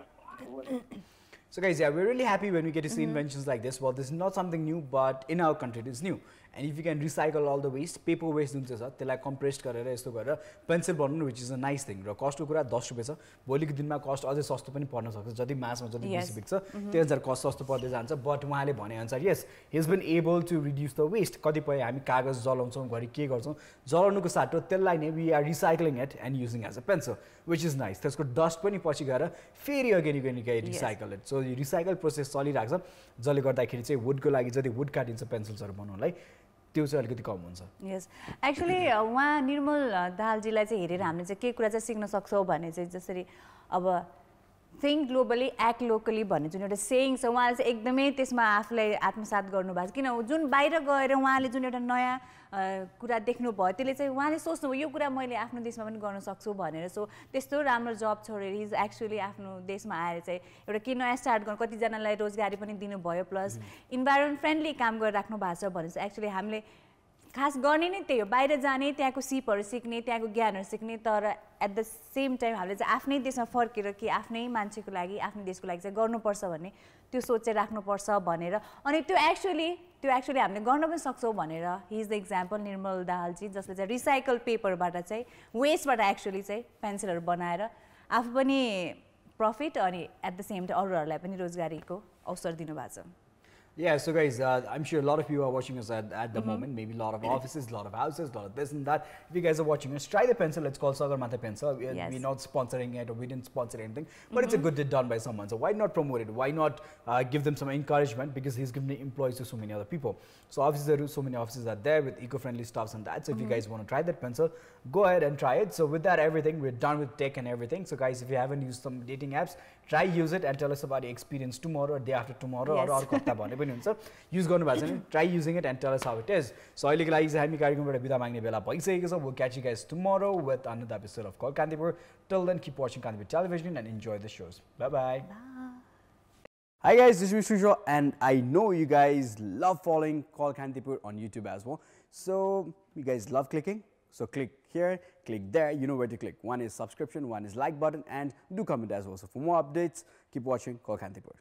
So guys, yeah, we're really happy when we get to see inventions like this. Well, this is not something new, but in our country it is new. And if you can recycle all the waste, paper waste जुन चाहिँ छ त्यसलाई compressed गरेर यस्तो गरेर pencil बनाउनु which is a nice thing. र कस्टको कुरा 10 रुपैयाँ छ भोलिको दिनमा कस्ट अझै सस्तो पनि पर्न सक्छ जति मासमा जति बेसी बिक्छ त्यही अनुसार कस्ट सस्तो पर्दै जान्छ बट उहाँले भने अनुसार यस he has been able to reduce the waste. कतिपय हामी कागज जलाउँछौँ घरि के गर्छौँ जलाउनुको साटो त्यसलाई नै we are recycling it and using as a pencil which is nice. त्यसको डस्ट पनि पछि गएर फेरि अगेन रिसाइकल इट सो यो रिसाइकल प्रोसेस चलिरहेको छ जसले गर्दाखेरि चाहिँ वुडको लागि जति वुड काटिन्छ पेन्सिल्सहरू बनाउनलाई त्यो चाहिँ अलिकति कम हुन्छ यस एक्चुअली उहाँ निर्मल दाहालजीलाई चाहिँ हेरेर हामीले चाहिँ के कुरा चाहिँ सिक्न सक्छौँ भने चाहिँ जसरी अब थिङ्क ग्लोबली एक्ट लोकली भन्ने जुन एउटा सेयिङ छ उहाँले चाहिँ एकदमै त्यसमा आफूलाई आत्मसात गर्नुभएको छ किन जुन बाहिर गएर उहाँले जुन एउटा नयाँ कुरा देख्नुभयो त्यसले चाहिँ उहाँले सोच्नुभयो यो कुरा मैले आफ्नो देशमा पनि गर्न सक्छु भनेर सो त्यस्तो राम्रो जब छोडेर हिज एक्चुअली आफ्नो देशमा आएर चाहिँ एउटा के नयाँ स्टार्ट गर्नु कतिजनालाई रोजगारी पनि दिनुभयो प्लस इन्भाइरोमेन्ट फ्रेन्डली काम गरिराख्नु भएको छ भने चाहिँ एक्चुअली हामीले खास गर्ने नै त्यही हो बाहिर जाने त्यहाँको सिपहरू सिक्ने त्यहाँको ज्ञानहरू सिक्ने तर एट द सेम टाइम हामीले चाहिँ आफ्नै देशमा फर्केर कि आफ्नै मान्छेको लागि आफ्नै देशको लागि चाहिँ गर्नुपर्छ भन्ने त्यो सोच चाहिँ राख्नुपर्छ भनेर अनि त्यो एक्चुअली हामीले गर्न पनि सक्छौँ भनेर हि इज द इक्जाम्पल निर्मल दाहालजी जसले चाहिँ रिसाइकल पेपरबाट चाहिँ वेस्टबाट एक्चुअली चाहिँ पेन्सिलहरू बनाएर आफू पनि प्रफिट अनि एट द सेम टाइम अरूहरूलाई पनि रोजगारीको अवसर दिनुभएको छ Yeah, so guys, I'm sure a lot of you are watching us at the moment. Maybe a lot of offices, a lot of houses, a lot of this and that. If you guys are watching us, try the pencil. It's called Sagarmatha Pencil. We're not sponsoring it or we didn't sponsor anything. But it's a good deed done by someone. So why not promote it? Why not give them some encouragement? Because he's giving employees to so many other people. So obviously so many offices are there with eco-friendly stuffs and that. So if you guys want to try that pencil, go ahead and try it. So with that everything, we're done with tech and everything. So guys, if you haven't used some dating apps, try use it and tell us about your experience tomorrow or day after tomorrow or use try using it and tell us how it is. So I'll we'll catch you guys tomorrow with another episode of Call Kantipur. Till then, keep watching Kantipur television and enjoy the shows. Bye-bye. Hi guys, this is Shrijal and I know you guys love following Call Kantipur on YouTube as well. So you guys love clicking. So click here, click there, you know where to click. One is subscription, one is like button and do comment as well. So for more updates, keep watching Call Kantipur.